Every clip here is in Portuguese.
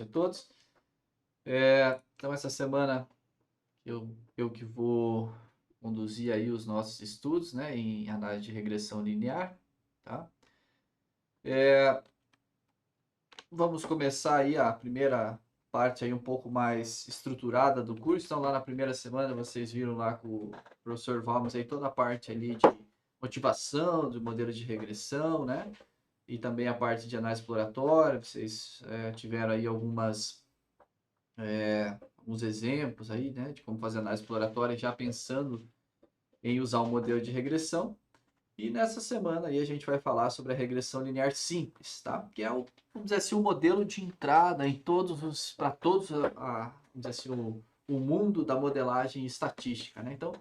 A todos. Então essa semana eu que vou conduzir aí os nossos estudos, né, em análise de regressão linear, tá? Vamos começar aí a primeira parte aí um pouco mais estruturada do curso. Então lá na primeira semana vocês viram lá com o professor Valmos aí toda a parte ali de motivação, do modelo de regressão, né? E também a parte de análise exploratória. Vocês tiveram aí alguns exemplos aí, né, de como fazer análise exploratória, já pensando em usar um modelo de regressão. E nessa semana aí a gente vai falar sobre a regressão linear simples, tá? Que é vamos dizer assim, o modelo de entrada em para todos vamos dizer assim, o mundo da modelagem estatística, né? Então,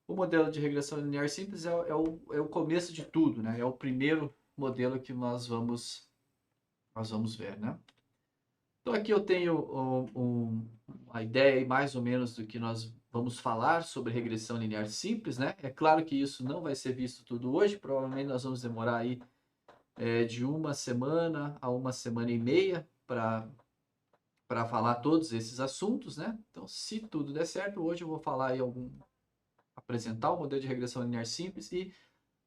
o modelo de regressão linear simples é o começo de tudo, né? É o primeiro modelo que nós vamos ver, né? Então aqui eu tenho a ideia mais ou menos do que nós vamos falar sobre regressão linear simples, né? É claro que isso não vai ser visto tudo hoje, provavelmente nós vamos demorar aí de uma semana a uma semana e meia para falar todos esses assuntos, né? Então, se tudo der certo, hoje eu vou falar aí apresentar o modelo de regressão linear simples e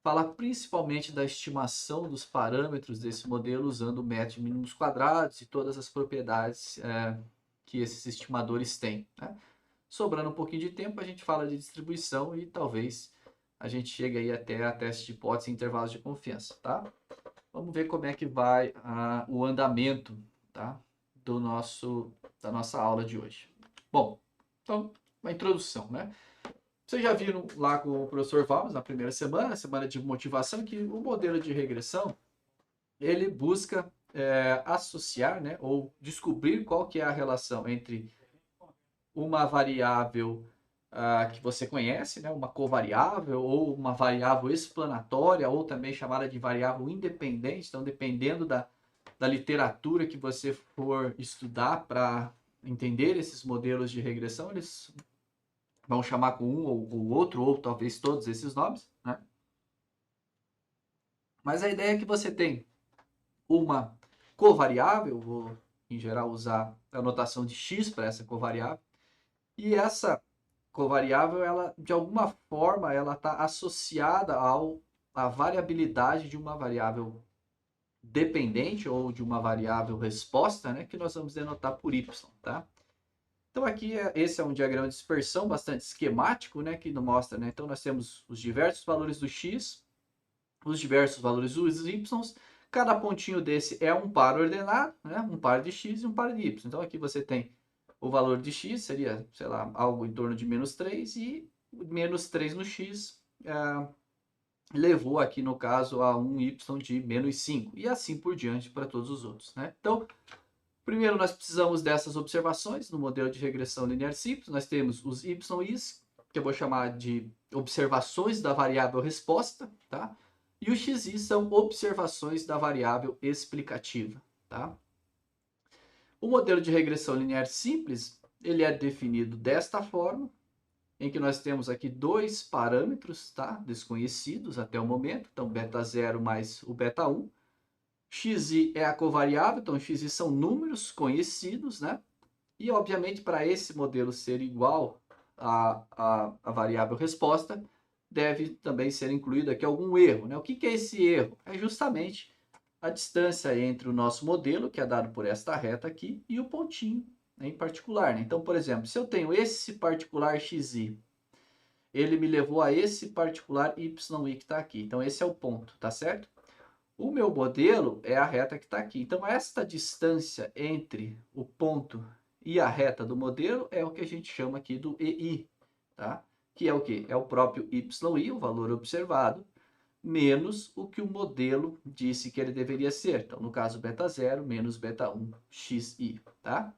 falar principalmente da estimação dos parâmetros desse modelo usando o método de mínimos quadrados e todas as propriedades que esses estimadores têm, né? Sobrando um pouquinho de tempo, a gente fala de distribuição e talvez a gente chegue aí até a teste de hipótese em intervalos de confiança, tá? Vamos ver como é que vai o andamento, tá? Da nossa aula de hoje. Bom, então, uma introdução, né? Vocês já viram lá com o professor Valms na primeira semana, semana de motivação, que o modelo de regressão ele busca associar, né, ou descobrir qual que é a relação entre uma variável que você conhece, né, uma covariável ou uma variável explanatória, ou também chamada de variável independente. Então, dependendo da literatura que você for estudar para entender esses modelos de regressão, eles vão chamar com um ou outro, ou talvez todos esses nomes, né? Mas a ideia é que você tem uma covariável, vou em geral usar a notação de x para essa covariável, e essa covariável, ela de alguma forma, ela está associada à variabilidade de uma variável dependente ou de uma variável resposta, né, que nós vamos denotar por y, tá? Então aqui esse é um diagrama de dispersão bastante esquemático, né, que mostra, né, então nós temos os diversos valores do x, os diversos valores dos y, cada pontinho desse é um par ordenado, né, um par de x e um par de y. Então aqui você tem o valor de x, seria, sei lá, algo em torno de menos 3, e menos 3 no x levou aqui no caso a um y de menos 5, e assim por diante para todos os outros, né? Então, primeiro nós precisamos dessas observações no modelo de regressão linear simples. Nós temos os y's, que eu vou chamar de observações da variável resposta, tá? E os xi são observações da variável explicativa, tá? O modelo de regressão linear simples, ele é definido desta forma, em que nós temos aqui dois parâmetros, tá, desconhecidos até o momento, então beta 0 mais o beta 1. Xi é a covariável, então xi são números conhecidos, né? E obviamente para esse modelo ser igual à variável resposta, deve também ser incluído aqui algum erro, né? O que é esse erro? É justamente a distância entre o nosso modelo, que é dado por esta reta aqui, e o pontinho, né, em particular, né? Então, por exemplo, se eu tenho esse particular xi, ele me levou a esse particular yi que está aqui. Então, esse é o ponto, tá certo? O meu modelo é a reta que está aqui. Então, esta distância entre o ponto e a reta do modelo é o que a gente chama aqui do EI, tá? Que é o quê? É o próprio YI, o valor observado, menos o que o modelo disse que ele deveria ser. Então, no caso, beta 0 menos beta 1 xi, tá?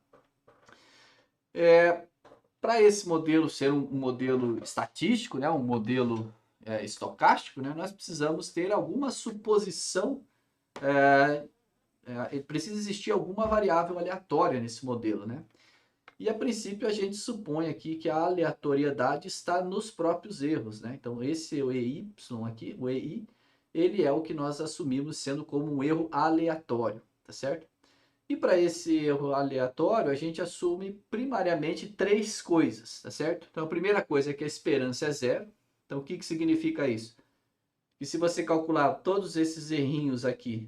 Para esse modelo ser um modelo estatístico, né, um modelo estocástico, né, nós precisamos ter alguma suposição, precisa existir alguma variável aleatória nesse modelo, né? E a princípio a gente supõe aqui que a aleatoriedade está nos próprios erros, né? Então esse o EY aqui, o EI, ele é o que nós assumimos sendo como um erro aleatório, tá certo? E para esse erro aleatório, a gente assume primariamente três coisas, tá certo? Então, a primeira coisa é que a esperança é zero. Então, o que significa isso? Que se você calcular todos esses errinhos aqui,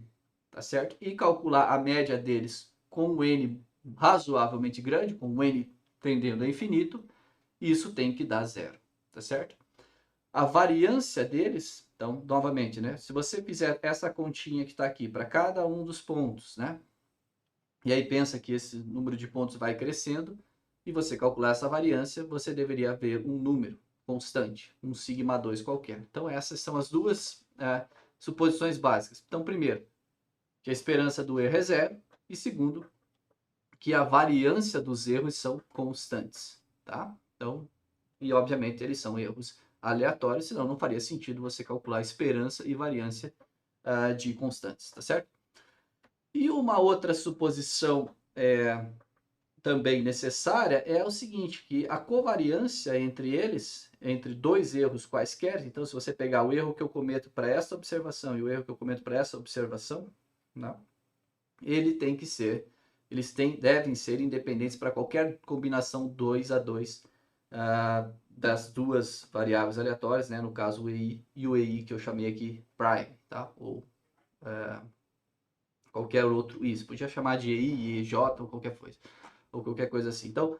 tá certo? E calcular a média deles com um n razoavelmente grande, com um n tendendo a infinito, isso tem que dar zero, tá certo? A variância deles, então, novamente, né? Se você fizer essa continha que está aqui para cada um dos pontos, né? E aí pensa que esse número de pontos vai crescendo, e você calcular essa variância, você deveria ver um número constante, um sigma 2 qualquer. Então essas são as duas suposições básicas. Então, primeiro, que a esperança do erro é zero, e segundo, que a variância dos erros são constantes, tá? Então, e obviamente eles são erros aleatórios, senão não faria sentido você calcular esperança e variância de constantes, tá certo? E uma outra suposição também necessária é o seguinte, que a covariância entre eles, entre dois erros quaisquer, então se você pegar o erro que eu cometo para essa observação e o erro que eu cometo para essa observação, né, ele tem que ser, devem ser independentes para qualquer combinação 2 a 2 das duas variáveis aleatórias, né, no caso o EI e o EI que eu chamei aqui prime, tá? Ou qualquer outro, isso, podia chamar de EI, EJ ou qualquer coisa assim. Então,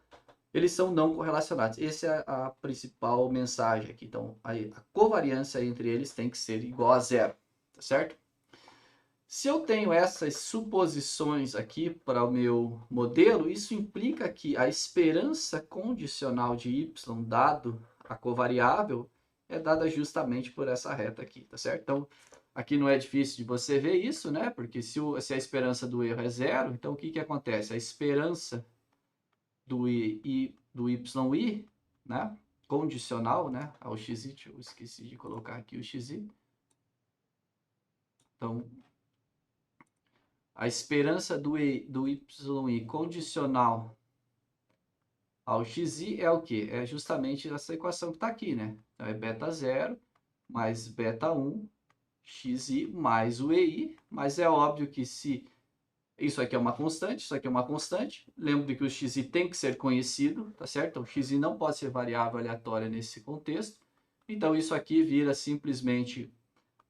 eles são não correlacionados. Essa é a principal mensagem aqui. Então, a covariância entre eles tem que ser igual a zero, tá certo? Se eu tenho essas suposições aqui para o meu modelo, isso implica que a esperança condicional de y dado a covariável é dada justamente por essa reta aqui, tá certo? Então, aqui não é difícil de você ver isso, né? Porque se a esperança do erro é zero, então o que acontece? A esperança do yi, né? Condicional, né? Ao xi, eu esqueci de colocar aqui o xi. Então, a esperança do yi condicional ao xi é o quê? É justamente essa equação que está aqui, né? Então, é beta 0 mais beta 1, xi mais o ei, mas é óbvio que se isso aqui é uma constante, isso aqui é uma constante, lembre que o xi tem que ser conhecido, tá certo? Então, xi não pode ser variável aleatória nesse contexto. Então, isso aqui vira simplesmente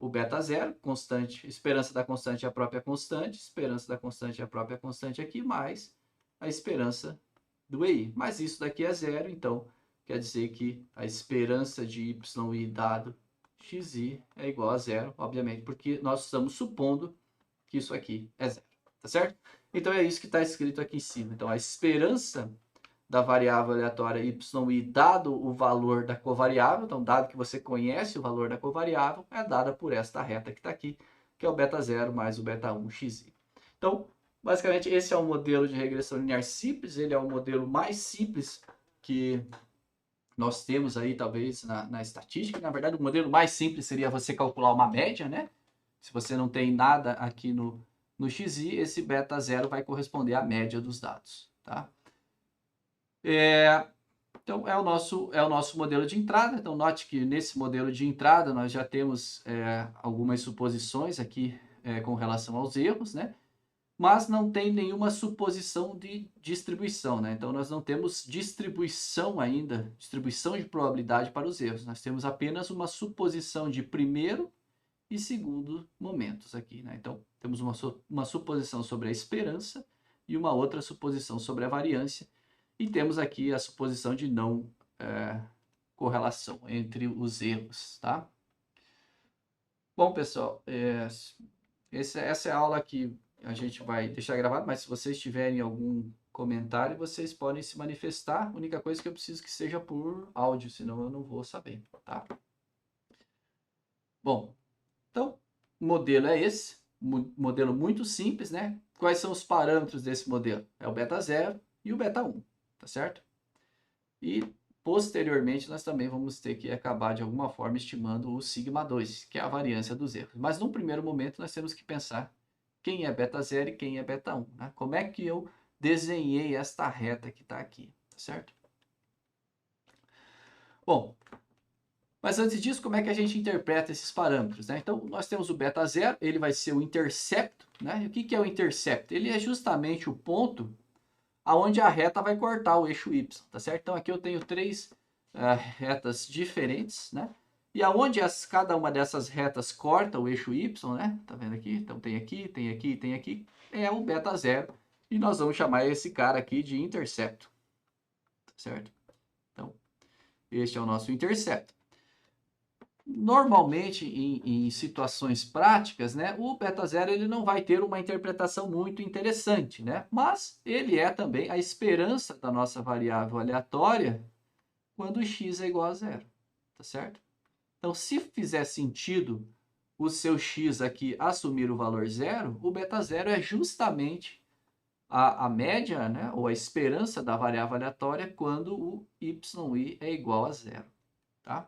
o beta zero, constante, esperança da constante é a própria constante, esperança da constante é a própria constante aqui, mais a esperança do EI. Mas isso daqui é zero, então quer dizer que a esperança de YI dado XI é igual a zero, obviamente, porque nós estamos supondo que isso aqui é zero, tá certo? Então é isso que está escrito aqui em cima. Então a esperança da variável aleatória yi dado o valor da covariável, então dado que você conhece o valor da covariável, é dada por esta reta que está aqui, que é o beta 0 mais o beta 1 xi. Então, basicamente, esse é um modelo de regressão linear simples, ele é o modelo mais simples que nós temos aí, talvez, na estatística. Na verdade, o modelo mais simples seria você calcular uma média, né? Se você não tem nada aqui no xi, esse beta 0 vai corresponder à média dos dados, tá? Então, é o nosso modelo de entrada. Então, note que nesse modelo de entrada nós já temos algumas suposições aqui com relação aos erros, né? Mas não tem nenhuma suposição de distribuição, né? Então, nós não temos distribuição ainda, distribuição de probabilidade para os erros. Nós temos apenas uma suposição de primeiro e segundo momentos aqui, né? Então, temos uma suposição sobre a esperança e uma outra suposição sobre a variância. E temos aqui a suposição de não correlação entre os erros, tá? Bom, pessoal, essa é a aula que a gente vai deixar gravada, mas se vocês tiverem algum comentário, vocês podem se manifestar. A única coisa que eu preciso que seja por áudio, senão eu não vou saber, tá? Bom, então, o modelo é esse, modelo muito simples, né? Quais são os parâmetros desse modelo? É o beta 0 e o beta 1, tá certo? E posteriormente nós também vamos ter que acabar de alguma forma estimando o sigma 2, que é a variância dos erros. Mas num primeiro momento nós temos que pensar quem é beta 0 e quem é beta 1, né? Como é que eu desenhei esta reta que está aqui, tá certo? Bom, Mas antes disso, como é que a gente interpreta esses parâmetros, né? Então, nós temos o beta zero, ele vai ser o intercepto, né? E o que é o intercepto? Ele é justamente o ponto aonde a reta vai cortar o eixo Y, tá certo? Então, aqui eu tenho três retas diferentes, né? E aonde cada uma dessas retas corta o eixo Y, né? Tá vendo aqui? Então, tem aqui, tem aqui, tem aqui, é o beta zero. E nós vamos chamar esse cara aqui de intercepto, tá certo? Então, este é o nosso intercepto. Normalmente, em situações práticas, né, o beta zero ele não vai ter uma interpretação muito interessante, né? Mas ele é também a esperança da nossa variável aleatória quando x é igual a zero, tá certo? Então, se fizer sentido o seu x aqui assumir o valor zero, o beta zero é justamente a média, né, ou a esperança da variável aleatória quando o yi é igual a zero, tá?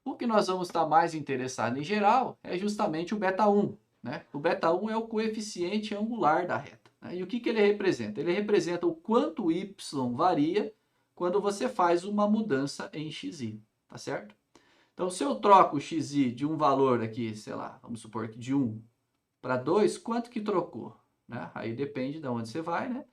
O que nós vamos estar mais interessados em geral é justamente o beta 1. Né? O beta 1 é o coeficiente angular da reta. Né? E o que ele representa? Ele representa o quanto o y varia quando você faz uma mudança em xi. Tá certo? Então, se eu troco o xi de um valor aqui, sei lá, vamos supor que de 1 para 2, quanto que trocou? Né? Aí depende de onde você vai, né?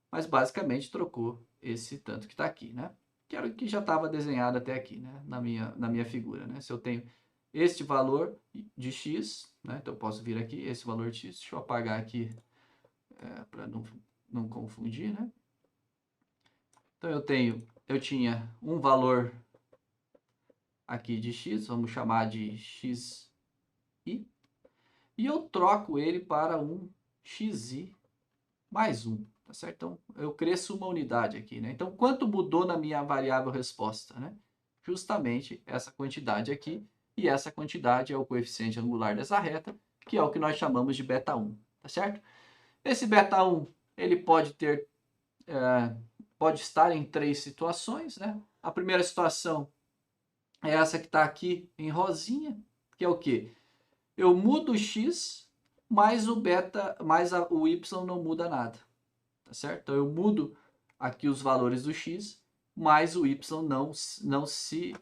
Mas basicamente trocou esse tanto que está aqui, né? Que era o que já estava desenhado até aqui, né? Na minha figura, né? Se eu tenho este valor de x, né? Então eu posso vir aqui, esse valor de x, deixa eu apagar aqui para não confundir, né? Então eu tinha um valor aqui de x, vamos chamar de xi, e eu troco ele para um xi mais 1, tá certo? Então, eu cresço uma unidade aqui, né? Então, quanto mudou na minha variável resposta, né? Justamente essa quantidade aqui, e essa quantidade é o coeficiente angular dessa reta, que é o que nós chamamos de beta 1, tá certo? Esse beta 1, ele pode estar em três situações, né? A primeira situação é essa que está aqui em rosinha, que é o quê? Eu mudo o x, mas o beta, mas o y não muda nada. Tá certo? Então eu mudo aqui os valores do x, mas o y não se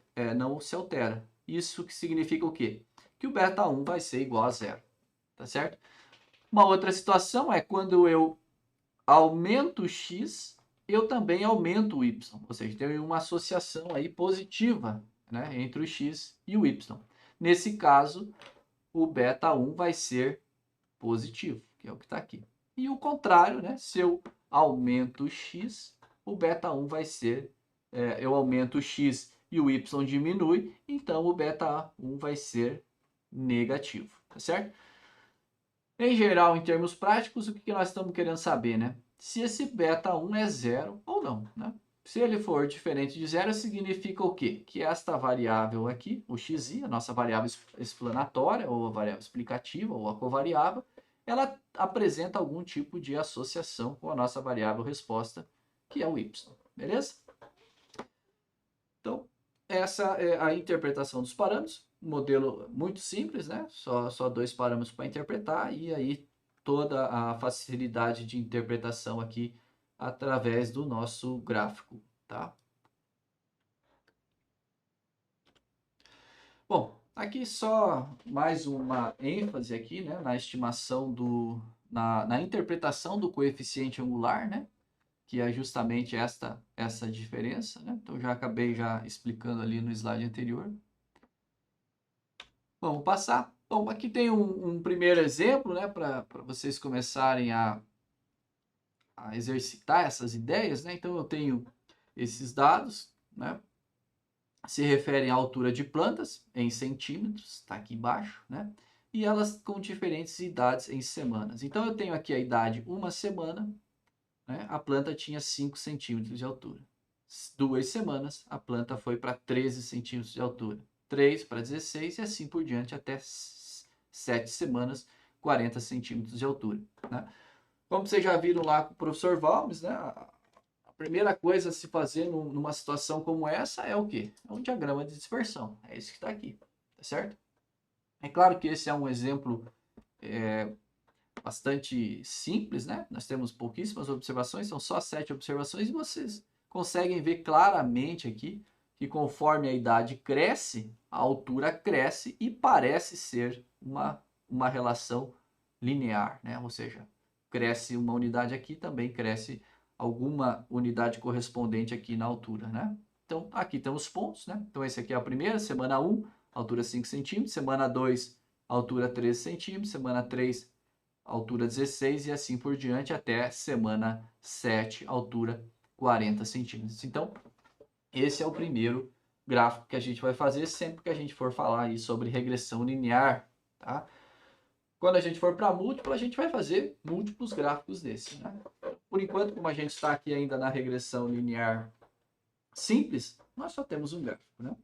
altera. Isso que significa o quê? Que o beta 1 vai ser igual a zero. Tá certo? Uma outra situação é quando eu aumento o x, eu também aumento o y. Ou seja, tem uma associação aí positiva, né, entre o x e o y. Nesse caso, o beta 1 vai ser positivo, que é o que está aqui. E o contrário, né? Se eu aumento o x, o beta 1 vai ser, eu aumento o x e o y diminui, então o beta 1 vai ser negativo, tá certo? Em geral, em termos práticos, o que nós estamos querendo saber, né? Se esse beta 1 é zero ou não, né? Se ele for diferente de zero, significa o quê? Que esta variável aqui, o xi, a nossa variável explanatória, ou a variável explicativa, ou a covariável, ela apresenta algum tipo de associação com a nossa variável resposta, que é o y. Beleza? Então, essa é a interpretação dos parâmetros. Um modelo muito simples, né? Só dois parâmetros para interpretar e aí toda a facilidade de interpretação aqui através do nosso gráfico, tá? Bom, aqui só mais uma ênfase aqui, né, na estimação na interpretação do coeficiente angular, né, que é justamente essa diferença, né? Então já acabei já explicando ali no slide anterior. Vamos passar. Bom, aqui tem um primeiro exemplo, né, para vocês começarem a exercitar essas ideias, né? Então eu tenho esses dados, né? Se referem à altura de plantas em centímetros, está aqui embaixo, né? E elas com diferentes idades em semanas. Então eu tenho aqui a idade uma semana, né? A planta tinha 5 centímetros de altura. 2 semanas, a planta foi para 13 centímetros de altura. 3 para 16 e assim por diante até 7 semanas, 40 centímetros de altura, né? Como vocês já viram lá com o professor Valmes, né? A primeira coisa a se fazer numa situação como essa é o quê? É um diagrama de dispersão. É esse que está aqui, tá certo? É claro que esse é um exemplo bastante simples, né? Nós temos pouquíssimas observações, são só 7 observações e vocês conseguem ver claramente aqui que conforme a idade cresce, a altura cresce e parece ser uma relação linear, né? Ou seja, cresce uma unidade aqui, também cresce alguma unidade correspondente aqui na altura, né? Então, aqui tem os pontos, né? Então, esse aqui é a primeira, semana 1, altura 5 centímetros, semana 2, altura 13 centímetros, semana 3, altura 16 e assim por diante até semana 7, altura 40 centímetros. Então, esse é o primeiro gráfico que a gente vai fazer sempre que a gente for falar aí sobre regressão linear, tá? Quando a gente for para múltiplo, a gente vai fazer múltiplos gráficos desse, né? Por enquanto, como a gente está aqui ainda na regressão linear simples, nós só temos um gráfico, né?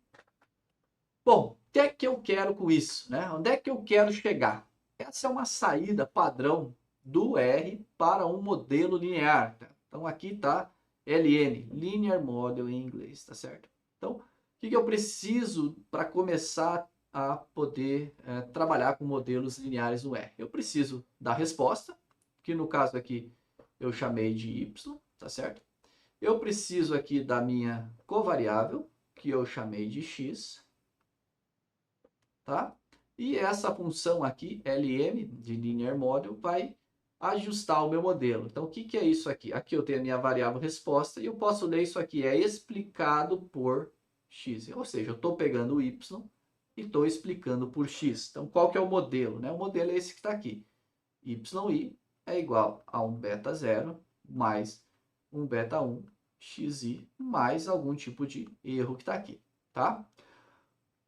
Bom, o que é que eu quero com isso, né? Onde é que eu quero chegar? Essa é uma saída padrão do R para um modelo linear. Tá? Então, aqui está LN, Linear Model em inglês, tá certo? Então, o que eu preciso para começar a poder trabalhar com modelos lineares no R? Eu preciso da resposta, que no caso aqui eu chamei de Y, tá certo? Eu preciso aqui da minha covariável, que eu chamei de X, tá? E essa função aqui, LM, de Linear Model, vai ajustar o meu modelo. Então, o que é isso aqui? Aqui eu tenho a minha variável resposta e eu posso ler isso aqui, é explicado por x. Ou seja, eu estou pegando o y e estou explicando por x. Então, qual que é o modelo? Né? O modelo é esse que está aqui. yi é igual a um beta 0 mais um beta 1 xi mais algum tipo de erro que está aqui. Tá?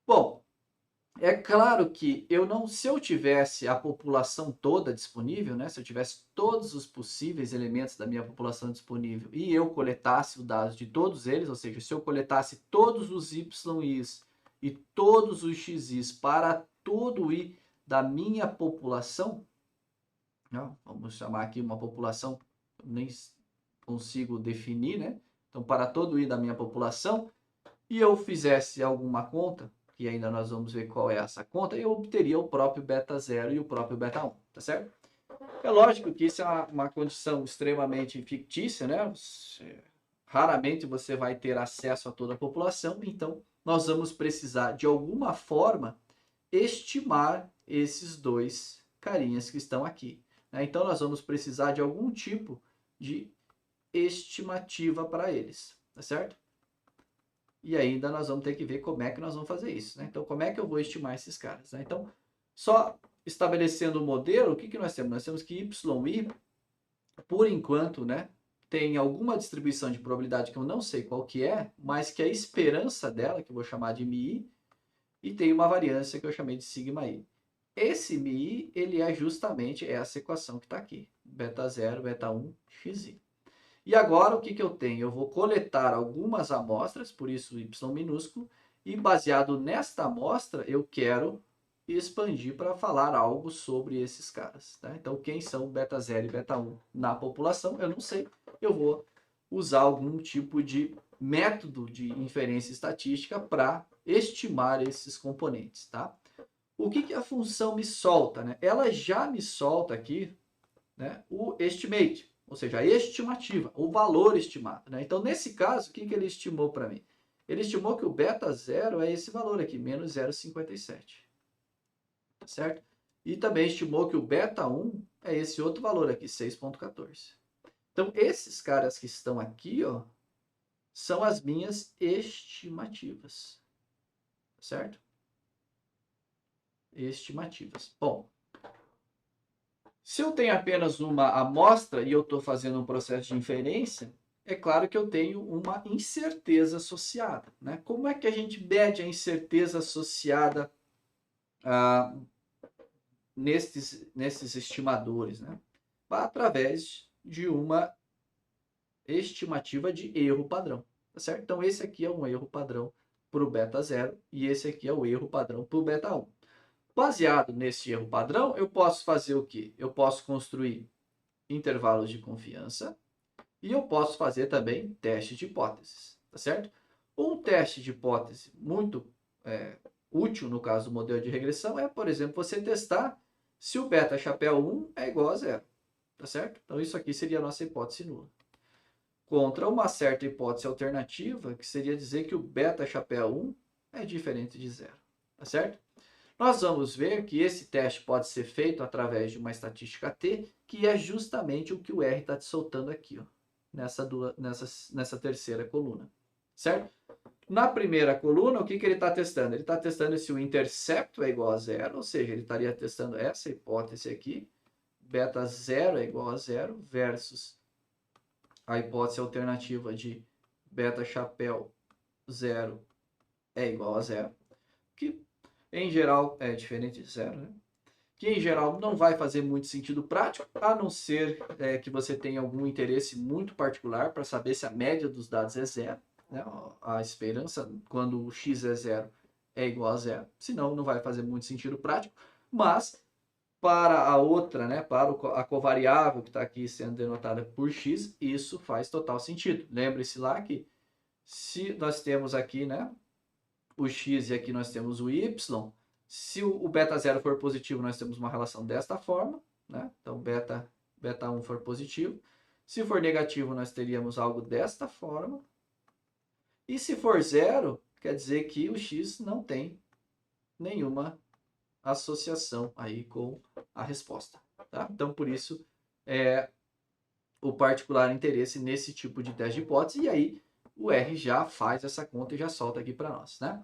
Bom, é claro que se eu tivesse a população toda disponível, né, se eu tivesse todos os possíveis elementos da minha população disponível e eu coletasse os dados de todos eles, ou seja, se eu coletasse todos os yi's e todos os xi's para todo o i da minha população, né, vamos chamar aqui uma população, nem consigo definir, né? Então, para todo o i da minha população, e eu fizesse alguma conta, que ainda nós vamos ver qual é essa conta, eu obteria o próprio beta 0 e o próprio beta 1, tá certo? É lógico que isso é uma condição extremamente fictícia, né? Raramente você vai ter acesso a toda a população, então nós vamos precisar, de alguma forma, estimar esses dois carinhas que estão aqui. Né? Então nós vamos precisar de algum tipo de estimativa para eles, tá certo? E ainda nós vamos ter que ver como é que nós vamos fazer isso. Né? Então, como é que eu vou estimar esses caras? Né? Então, só estabelecendo o modelo, o que nós temos? Nós temos que YI, por enquanto, né, tem alguma distribuição de probabilidade que eu não sei qual que é, mas que a esperança dela, que eu vou chamar de MI, e tem uma variância que eu chamei de sigma i. Esse MI, ele é justamente essa equação que está aqui. Beta 0, beta 1, xi. E agora o que eu tenho? Eu vou coletar algumas amostras, por isso y minúsculo, e baseado nesta amostra eu quero expandir para falar algo sobre esses caras. Tá? Então, quem são beta 0 e beta 1 na população, eu não sei. Eu vou usar algum tipo de método de inferência estatística para estimar esses componentes. Tá? O que a função me solta? Né? Ela já me solta aqui, né, o estimate. Ou seja, a estimativa, o valor estimado. Né? Então, nesse caso, o que ele estimou para mim? Ele estimou que o beta 0 é esse valor aqui, menos 0,57. Certo? E também estimou que o beta 1 é esse outro valor aqui, 6,14. Então, esses caras que estão aqui, ó, são as minhas estimativas. Certo? Estimativas. Bom, se eu tenho apenas uma amostra e eu estou fazendo um processo de inferência, é claro que eu tenho uma incerteza associada. Né? Como é que a gente mede a incerteza associada nesses estimadores? Né? Através de uma estimativa de erro padrão. Tá certo? Então, esse aqui é um erro padrão para o beta 0 e esse aqui é o erro padrão para o beta 1. Baseado nesse erro padrão, eu posso fazer o quê? Eu posso construir intervalos de confiança e eu posso fazer também testes de hipóteses, tá certo? Um teste de hipótese muito útil no caso do modelo de regressão é, por exemplo, você testar se o beta chapéu 1 é igual a 0, tá certo? Então isso aqui seria a nossa hipótese nula. contra uma certa hipótese alternativa, que seria dizer que o beta chapéu 1 é diferente de zero, tá certo? Nós vamos ver que esse teste pode ser feito através de uma estatística T, que é justamente o que o R está te soltando aqui, ó, nessa terceira coluna, certo? Na primeira coluna, o que ele está testando? Ele está testando se o intercepto é igual a zero, ou seja, ele estaria testando essa hipótese aqui, beta 0 é igual a zero, versus a hipótese alternativa de beta chapéu 0 é igual a zero, que em geral é diferente de zero, né? Que em geral não vai fazer muito sentido prático, a não ser que você tenha algum interesse muito particular para saber se a média dos dados é zero, né? A esperança quando o x é zero é igual a zero, senão não vai fazer muito sentido prático, mas para a outra, né, para a covariável que está aqui sendo denotada por x, isso faz total sentido. Lembre-se lá que se nós temos aqui, né, o x e aqui nós temos o y, se o beta 0 for positivo, nós temos uma relação desta forma, né? Então, beta 1 for positivo. Se for negativo, nós teríamos algo desta forma. E se for zero, quer dizer que o x não tem nenhuma associação aí com a resposta, tá? Então, por isso, o particular interesse nesse tipo de teste de hipótese, e aí o R já faz essa conta e já solta aqui para nós, né?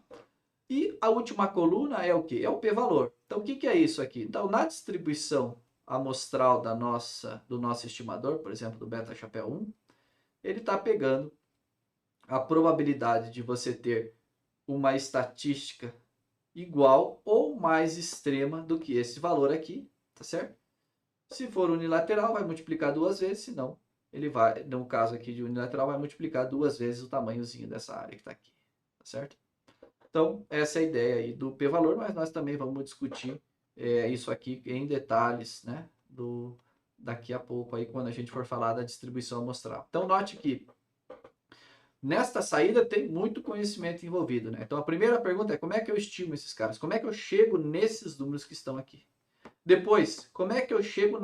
E a última coluna é o quê? É o p-valor. Então, o que é isso aqui? Então, na distribuição amostral do nosso estimador, por exemplo, do beta chapéu 1, ele está pegando a probabilidade de você ter uma estatística igual ou mais extrema do que esse valor aqui, tá certo? Se for unilateral, vai multiplicar duas vezes, se não, ele vai, no caso aqui de unilateral, vai multiplicar duas vezes o tamanhozinho dessa área que está aqui, tá certo? Então, essa é a ideia aí do p-valor, mas nós também vamos discutir isso aqui em detalhes, né, daqui a pouco, aí, quando a gente for falar da distribuição amostral. Então, note que nesta saída tem muito conhecimento envolvido, né? Então, a primeira pergunta é como é que eu estimo esses caras? Como é que eu chego nesses números que estão aqui? Depois, como é que eu chego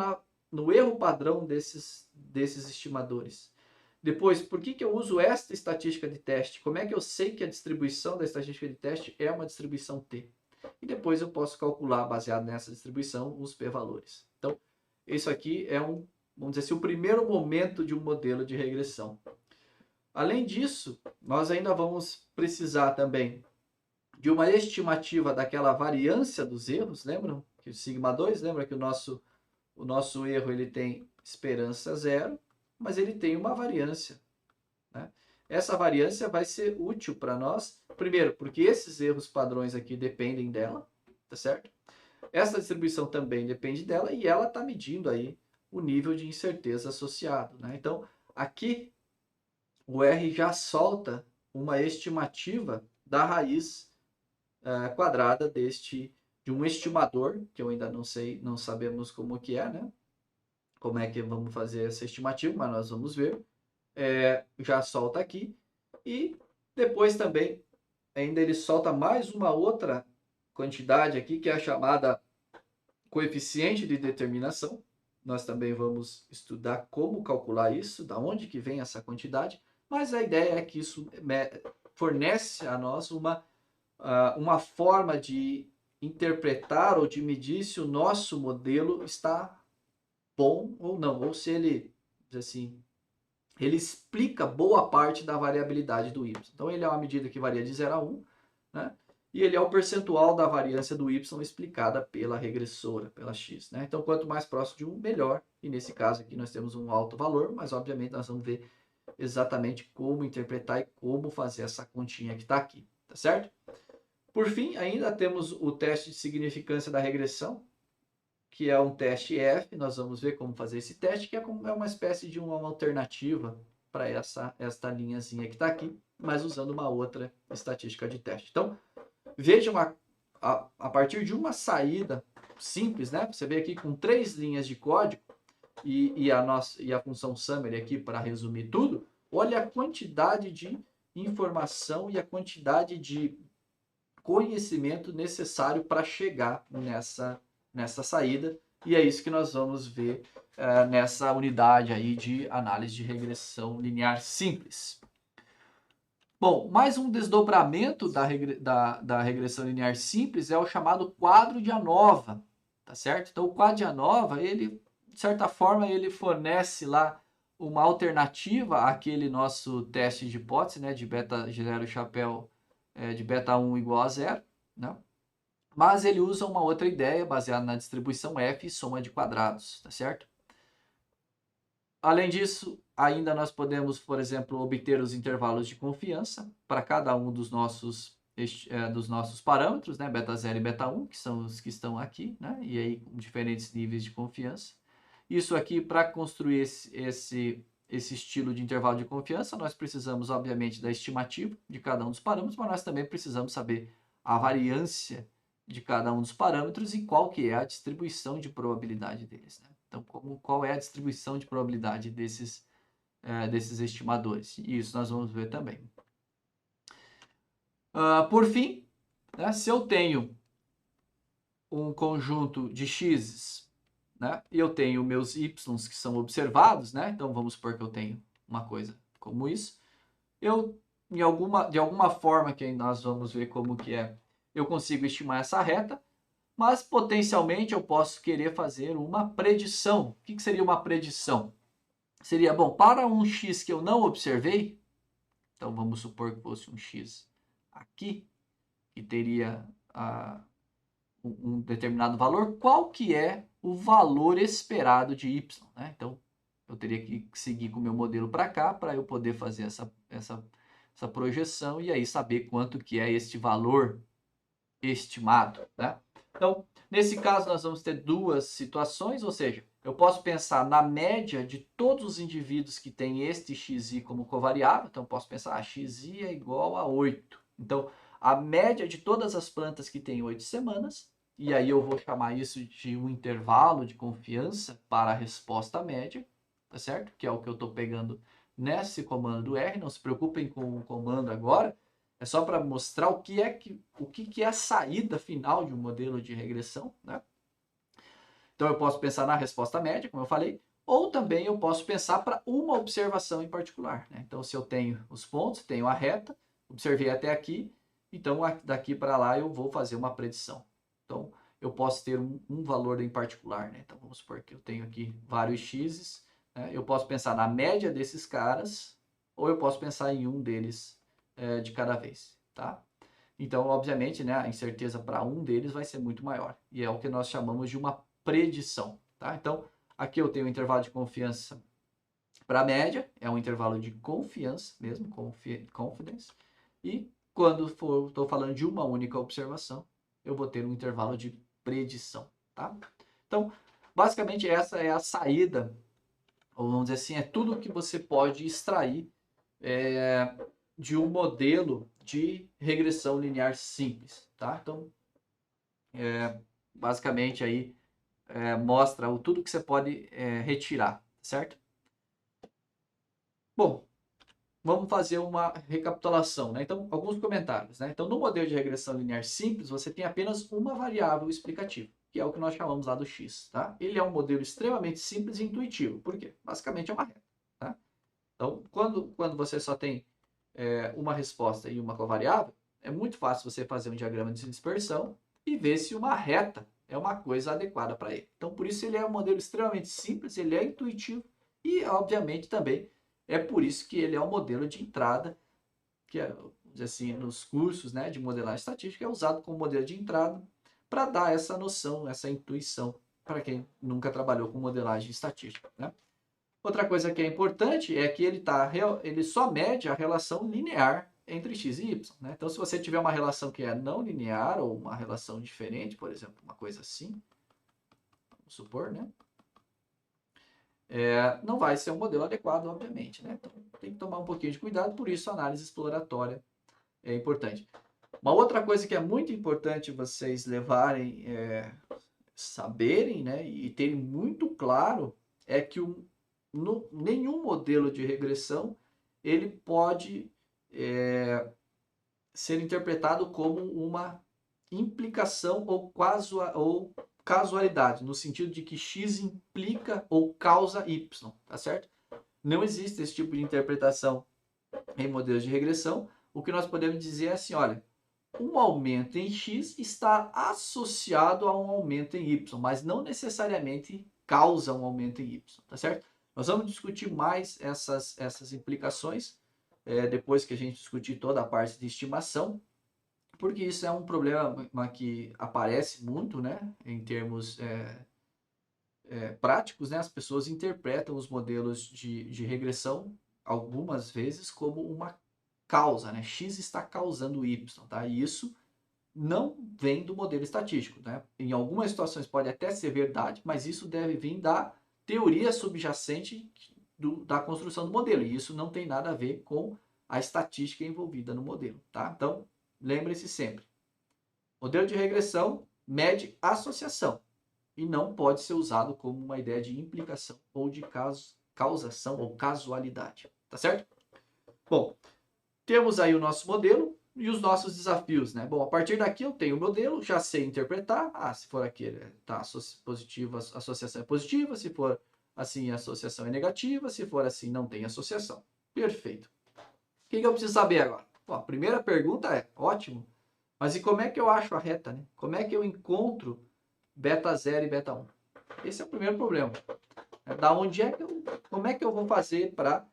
no erro padrão desses estimadores? Depois, por que eu uso esta estatística de teste? Como é que eu sei que a distribuição da estatística de teste é uma distribuição T? E depois eu posso calcular, baseado nessa distribuição, os p-valores. Então, isso aqui é vamos dizer assim, o primeiro momento de um modelo de regressão. Além disso, nós ainda vamos precisar também de uma estimativa daquela variância dos erros, lembram? Que o sigma 2, lembra que o nosso erro ele tem esperança zero, mas ele tem uma variância, né? Essa variância vai ser útil para nós, primeiro, porque esses erros padrões aqui dependem dela, tá certo? Essa distribuição também depende dela e ela está medindo aí o nível de incerteza associado, né? Então, aqui o R já solta uma estimativa da raiz quadrada de um estimador, que eu ainda não sei, não sabemos como que é, né? Como é que vamos fazer essa estimativa, mas nós vamos ver. Já solta aqui. E depois também, ainda ele solta mais uma outra quantidade aqui, que é a chamada coeficiente de determinação. Nós também vamos estudar como calcular isso, da onde que vem essa quantidade, mas a ideia é que isso fornece a nós uma forma de interpretar ou de medir se o nosso modelo está bom ou não, ou se ele, assim, ele explica boa parte da variabilidade do y. Então, ele é uma medida que varia de 0 a 1, né? E ele é o percentual da variância do y explicada pela regressora, pela x, né? Então, quanto mais próximo de 1, melhor. E nesse caso aqui nós temos um alto valor, mas obviamente nós vamos ver exatamente como interpretar e como fazer essa continha que está aqui, tá certo? Por fim, ainda temos o teste de significância da regressão, que é um teste F. Nós vamos ver como fazer esse teste, que é uma espécie de uma alternativa para esta linhazinha que está aqui, mas usando uma outra estatística de teste. Então, vejam a partir de uma saída simples, né? Você vê aqui com 3 linhas de código e a função summary aqui para resumir tudo. Olha a quantidade de informação e a quantidade de conhecimento necessário para chegar nessa saída, e é isso que nós vamos ver nessa unidade aí de análise de regressão linear simples. Bom, mais um desdobramento da regressão linear simples é o chamado quadro de ANOVA, tá certo? Então, o quadro de ANOVA, ele, de certa forma, ele fornece lá uma alternativa àquele nosso teste de hipótese, né, de beta 0 chapéu, de beta 1 igual a 0, né? Mas ele usa uma outra ideia baseada na distribuição F e soma de quadrados, tá certo? Além disso, ainda nós podemos, por exemplo, obter os intervalos de confiança para cada um dos nossos parâmetros, né, beta 0 e beta 1, que são os que estão aqui, né, e aí com diferentes níveis de confiança. Isso aqui, para construir esse estilo de intervalo de confiança, nós precisamos, obviamente, da estimativa de cada um dos parâmetros, mas nós também precisamos saber a variância de cada um dos parâmetros e qual que é a distribuição de probabilidade deles, né? Então, qual é a distribuição de probabilidade desses estimadores? E isso nós vamos ver também. Por fim, né, se eu tenho um conjunto de x's, né, e eu tenho meus y's que são observados, né, então vamos supor que eu tenho uma coisa como isso, eu, de alguma forma, que nós vamos ver como que é, eu consigo estimar essa reta, mas potencialmente eu posso querer fazer uma predição. O que seria uma predição? Seria, bom, para um x que eu não observei, então vamos supor que fosse um x aqui, que teria um determinado valor, qual que é o valor esperado de y, né? Então, eu teria que seguir com o meu modelo para cá, para eu poder fazer essa projeção e aí saber quanto que é este valor estimado, né? Então, nesse caso, nós vamos ter duas situações, ou seja, eu posso pensar na média de todos os indivíduos que têm este xi como covariável, então posso pensar, xi é igual a 8. Então, a média de todas as plantas que têm 8 semanas, e aí eu vou chamar isso de um intervalo de confiança para a resposta média, tá certo? Que é o que eu estou pegando nesse comando do R, não se preocupem com o comando agora, é só para mostrar o que é a saída final de um modelo de regressão, né? Então eu posso pensar na resposta média, como eu falei, ou também eu posso pensar para uma observação em particular, né? Então se eu tenho os pontos, tenho a reta, observei até aqui, então daqui para lá eu vou fazer uma predição. Então eu posso ter um valor em particular, né? Então vamos supor que eu tenho aqui vários x's, né? Eu posso pensar na média desses caras, ou eu posso pensar em um deles de cada vez, tá? Então, obviamente, né, a incerteza para um deles vai ser muito maior. E é o que nós chamamos de uma predição, tá? Então, aqui eu tenho um intervalo de confiança para a média, é um intervalo de confiança mesmo, confidence. E quando estou falando de uma única observação, eu vou ter um intervalo de predição, tá? Então, basicamente essa é a saída, ou vamos dizer assim, é tudo que você pode extrair de um modelo de regressão linear simples, tá? Então, basicamente aí mostra tudo que você pode retirar, certo? Bom, vamos fazer uma recapitulação, né? Então, alguns comentários, né? Então, no modelo de regressão linear simples, você tem apenas uma variável explicativa, que é o que nós chamamos lá do x, tá? Ele é um modelo extremamente simples e intuitivo. Por quê? Basicamente é uma reta, tá? Então, quando você só tem uma resposta e uma covariável, é muito fácil você fazer um diagrama de dispersão e ver se uma reta é uma coisa adequada para ele. Então, por isso ele é um modelo extremamente simples, ele é intuitivo e, obviamente, também é por isso que ele é um modelo de entrada, que é, assim, nos cursos, né, de modelagem estatística, é usado como modelo de entrada para dar essa noção, essa intuição para quem nunca trabalhou com modelagem estatística, né? Outra coisa que é importante é que ele só mede a relação linear entre x e y, né? Então, se você tiver uma relação que é não linear ou uma relação diferente, por exemplo, uma coisa assim, vamos supor, né? Não vai ser um modelo adequado, obviamente, né? Então, tem que tomar um pouquinho de cuidado, por isso a análise exploratória é importante. Uma outra coisa que é muito importante vocês levarem, saberem, né, e terem muito claro é que nenhum modelo de regressão ele pode ser interpretado como uma implicação ou casualidade, no sentido de que x implica ou causa y, tá certo? Não existe esse tipo de interpretação em modelos de regressão. O que nós podemos dizer é assim, olha, um aumento em x está associado a um aumento em y, mas não necessariamente causa um aumento em y, tá certo? Nós vamos discutir mais essas implicações depois que a gente discutir toda a parte de estimação, porque isso é um problema que aparece muito, né, em termos práticos, né? As pessoas interpretam os modelos de regressão algumas vezes como uma causa, né? X está causando Y, tá? E isso não vem do modelo estatístico, né? Em algumas situações pode até ser verdade, mas isso deve vir da teoria subjacente da construção do modelo. E isso não tem nada a ver com a estatística envolvida no modelo, tá? Então, lembre-se sempre. Modelo de regressão mede associação e não pode ser usado como uma ideia de implicação ou de causação ou casualidade, tá certo? Bom, temos aí o nosso modelo e os nossos desafios, né? Bom, a partir daqui eu tenho o modelo, já sei interpretar. Se for aqui, tá positivo, a associação é positiva, se for assim, a associação é negativa, se for assim, não tem associação. Perfeito. O que eu preciso saber agora? Bom, a primeira pergunta é, ótimo, mas e como é que eu acho a reta, né? Como é que eu encontro beta 0 e beta 1? Esse é o primeiro problema. Como é que eu vou fazer para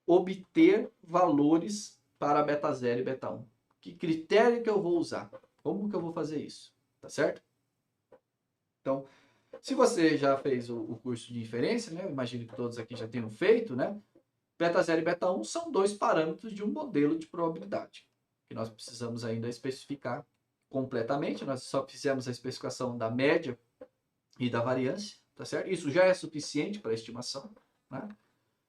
obter valores para beta 0 e beta 1? Que critério que eu vou usar? Como que eu vou fazer isso? Tá certo? Então, se você já fez o curso de inferência, né? Eu imagino que todos aqui já tenham feito, né? Beta 0 e beta 1 são dois parâmetros de um modelo de probabilidade, que nós precisamos ainda especificar completamente. Nós só fizemos a especificação da média e da variância, tá certo? Isso já é suficiente para a estimação, né?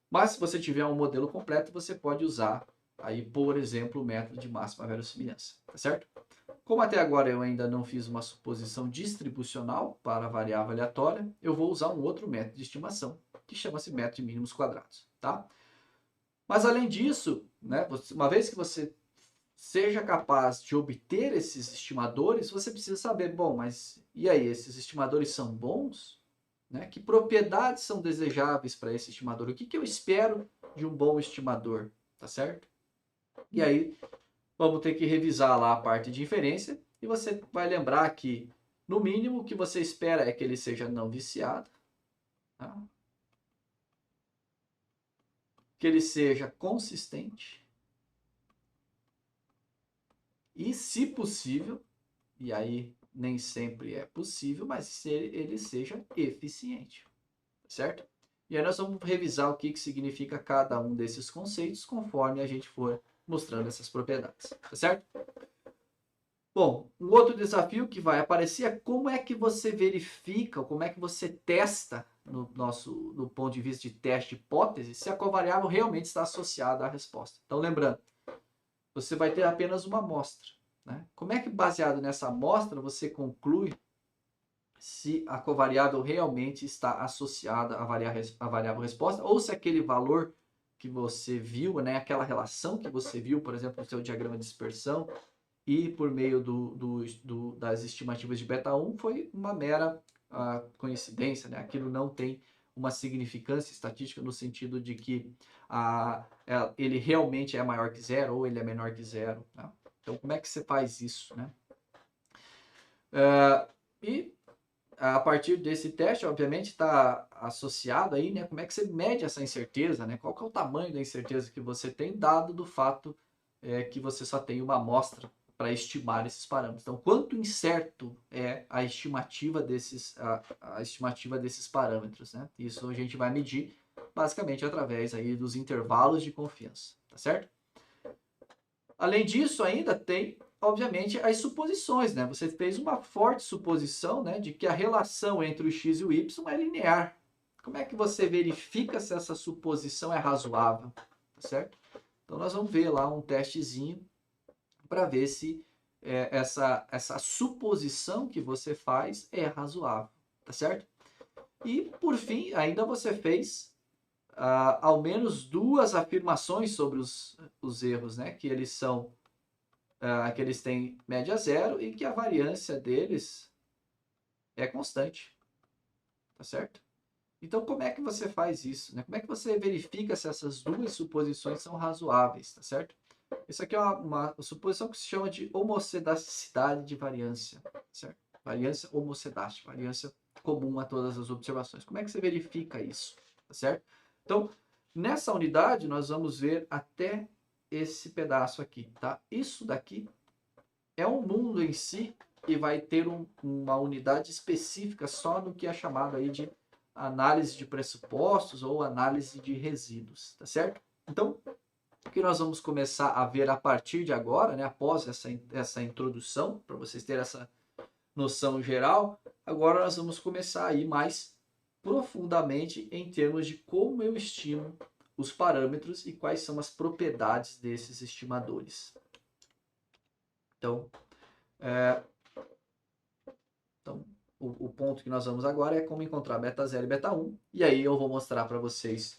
Mas se você tiver um modelo completo, você pode usar aí, por exemplo, o método de máxima verossimilhança, tá certo? Como até agora eu ainda não fiz uma suposição distribucional para a variável aleatória, eu vou usar um outro método de estimação, que chama-se método de mínimos quadrados, tá? Mas além disso, né, uma vez que você seja capaz de obter esses estimadores, você precisa saber, bom, mas e aí, esses estimadores são bons? Né? Que propriedades são desejáveis para esse estimador? O que eu espero de um bom estimador? Tá certo? E aí, vamos ter que revisar lá a parte de inferência e você vai lembrar que, no mínimo, o que você espera é que ele seja não viciado, tá? Que ele seja consistente e, se possível, e aí nem sempre é possível, mas se ele seja eficiente, certo? E aí nós vamos revisar o que significa cada um desses conceitos conforme a gente for mostrando essas propriedades, tá certo? Bom, um outro desafio que vai aparecer é como é que você verifica, como é que você testa no ponto de vista de teste de hipótese, se a covariável realmente está associada à resposta. Então, lembrando, você vai ter apenas uma amostra, né? Como é que, baseado nessa amostra, você conclui se a covariável realmente está associada à variável resposta, ou se aquele valor que você viu, né, aquela relação que você viu, por exemplo, no seu diagrama de dispersão, e por meio das estimativas de beta 1, foi uma mera coincidência, né? Aquilo não tem uma significância estatística no sentido de que ele realmente é maior que zero ou ele é menor que zero. Né? Então, como é que você faz isso? Né? E a partir desse teste, obviamente, está associado aí, né? Como é que você mede essa incerteza, né? Qual que é o tamanho da incerteza que você tem, dado do fato que você só tem uma amostra para estimar esses parâmetros. Então, quanto incerto é a estimativa desses parâmetros, né? Isso a gente vai medir basicamente através aí dos intervalos de confiança, tá certo? Além disso, ainda tem, obviamente, as suposições, né? Você fez uma forte suposição, né, de que a relação entre o x e o y é linear. Como é que você verifica se essa suposição é razoável, tá certo? Então, nós vamos ver lá um testezinho para ver se essa suposição que você faz é razoável, tá certo? E, por fim, ainda você fez ao menos duas afirmações sobre os erros, né? Que eles são que eles têm média zero e que a variância deles é constante, tá certo? Então, como é que você faz isso, né? Como é que você verifica se essas duas suposições são razoáveis, tá certo? Isso aqui é uma suposição que se chama de homocedasticidade de variância, certo? Variância homocedástica, variância comum a todas as observações. Como é que você verifica isso, tá certo? Então, nessa unidade, nós vamos ver até esse pedaço aqui, tá? Isso daqui é um mundo em si e vai ter uma unidade específica só no que é chamado aí de análise de pressupostos ou análise de resíduos, tá certo? Então, o que nós vamos começar a ver a partir de agora, né, após essa introdução, para vocês terem essa noção geral, agora nós vamos começar a ir mais profundamente em termos de como eu estimo os parâmetros e quais são as propriedades desses estimadores. Então, o ponto que nós vamos agora é como encontrar beta 0 e beta 1, e aí eu vou mostrar para vocês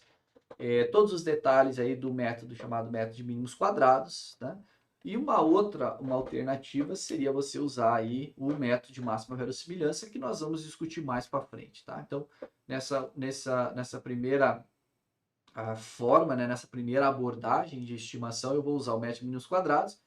todos os detalhes aí do método chamado método de mínimos quadrados, né? E uma alternativa seria você usar aí o método de máxima verossimilhança, que nós vamos discutir mais para frente, tá? Então, nessa primeira forma, né, nessa primeira abordagem de estimação, eu vou usar o método de mínimos quadrados.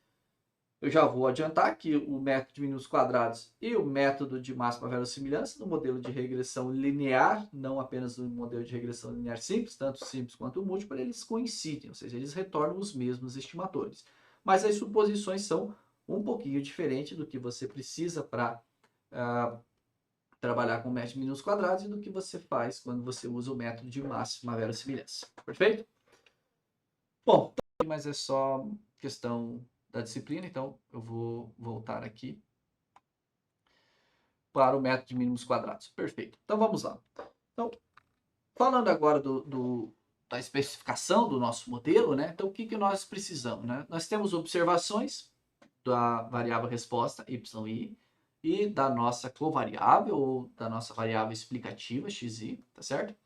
Eu já vou adiantar que o método de mínimos quadrados e o método de máxima verossimilhança no modelo de regressão linear, não apenas no modelo de regressão linear simples, tanto simples quanto múltipla, eles coincidem, ou seja, eles retornam os mesmos estimadores. Mas as suposições são um pouquinho diferentes do que você precisa para trabalhar com o método de mínimos quadrados e do que você faz quando você usa o método de máxima verossimilhança. Perfeito? Bom, mas é só questão da disciplina, então eu vou voltar aqui para o método de mínimos quadrados. Perfeito. Então vamos lá. Então, falando agora da especificação do nosso modelo, né? Então, o que nós precisamos, né? Nós temos observações da variável resposta, yi, e da nossa covariável, ou da nossa variável explicativa, xi, tá certo?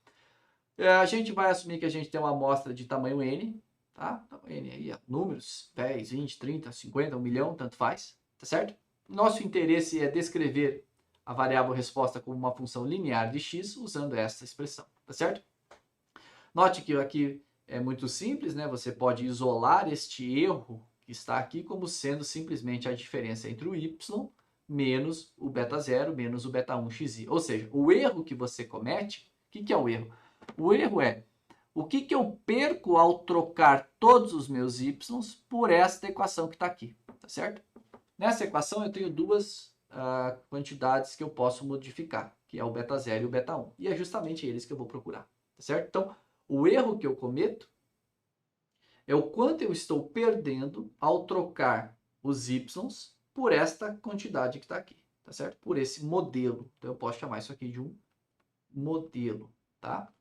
A gente vai assumir que a gente tem uma amostra de tamanho n, tá? Então, n aí, números, 10, 20, 30, 50, 1 milhão, tanto faz, tá certo? Nosso interesse é descrever a variável resposta como uma função linear de x usando essa expressão, tá certo? Note que aqui é muito simples, né? Você pode isolar este erro que está aqui como sendo simplesmente a diferença entre o y menos o beta 0 menos o beta 1 xi. Ou seja, o erro que você comete, o que é o erro? O erro é o que eu perco ao trocar todos os meus y por esta equação que está aqui, tá certo? Nessa equação eu tenho duas quantidades que eu posso modificar, que é o beta 0 e o beta 1. E é justamente eles que eu vou procurar, tá certo? Então, o erro que eu cometo é o quanto eu estou perdendo ao trocar os y por esta quantidade que está aqui, tá certo? Por esse modelo. Então, eu posso chamar isso aqui de um modelo, tá?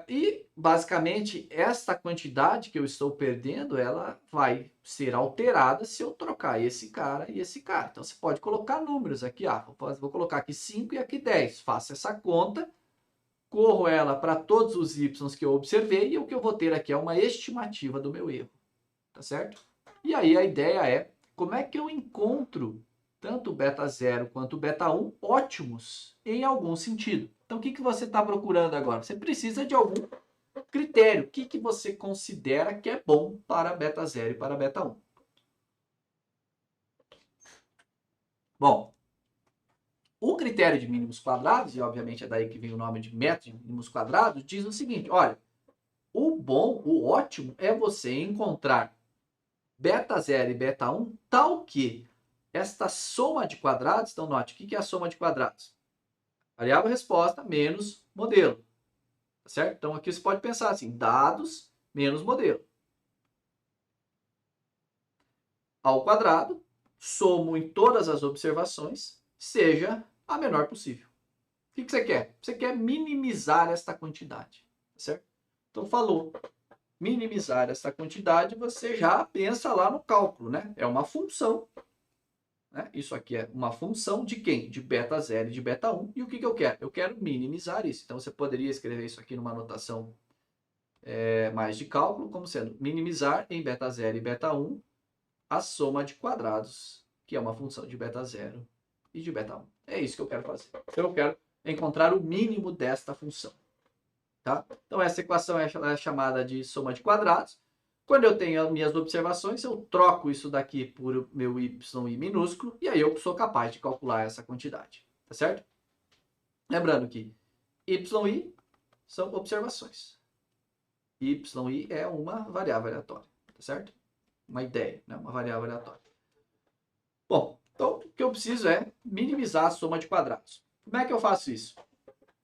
E, basicamente, esta quantidade que eu estou perdendo, ela vai ser alterada se eu trocar esse cara e esse cara. Então, você pode colocar números aqui. Vou colocar aqui 5 e aqui 10. Faça essa conta, corro ela para todos os y que eu observei e o que eu vou ter aqui é uma estimativa do meu erro. Tá certo? E aí a ideia é, como é que eu encontro tanto o beta 0 quanto o beta 1 ótimos em algum sentido? Então, o que você está procurando agora? Você precisa de algum critério. O que você considera que é bom para beta 0 e para beta 1? Bom, o critério de mínimos quadrados, e obviamente é daí que vem o nome de método de mínimos quadrados, diz o seguinte, olha, o bom, o ótimo é você encontrar beta 0 e beta 1 tal que esta soma de quadrados, então note, o que é a soma de quadrados? Variável resposta menos modelo, tá certo? Então aqui você pode pensar assim, dados menos modelo. Ao quadrado, somo em todas as observações, seja a menor possível. O que você quer? Você quer minimizar esta quantidade, tá certo? Então falou, minimizar essa quantidade, você já pensa lá no cálculo, né? É uma função, né? Isso aqui é uma função de quem? De beta 0 e de beta 1. E o que eu quero? Eu quero minimizar isso. Então você poderia escrever isso aqui numa notação mais de cálculo, como sendo minimizar em beta 0 e beta 1 a soma de quadrados, que é uma função de beta 0 e de beta 1. É isso que eu quero fazer. Então eu quero encontrar o mínimo desta função. Tá? Então essa equação é chamada de soma de quadrados. Quando eu tenho as minhas observações, eu troco isso daqui por meu y minúsculo, e aí eu sou capaz de calcular essa quantidade. Tá certo? Lembrando que yi são observações. yi é uma variável aleatória. Tá certo? Uma ideia, né? Uma variável aleatória. Bom, então o que eu preciso é minimizar a soma de quadrados. Como é que eu faço isso?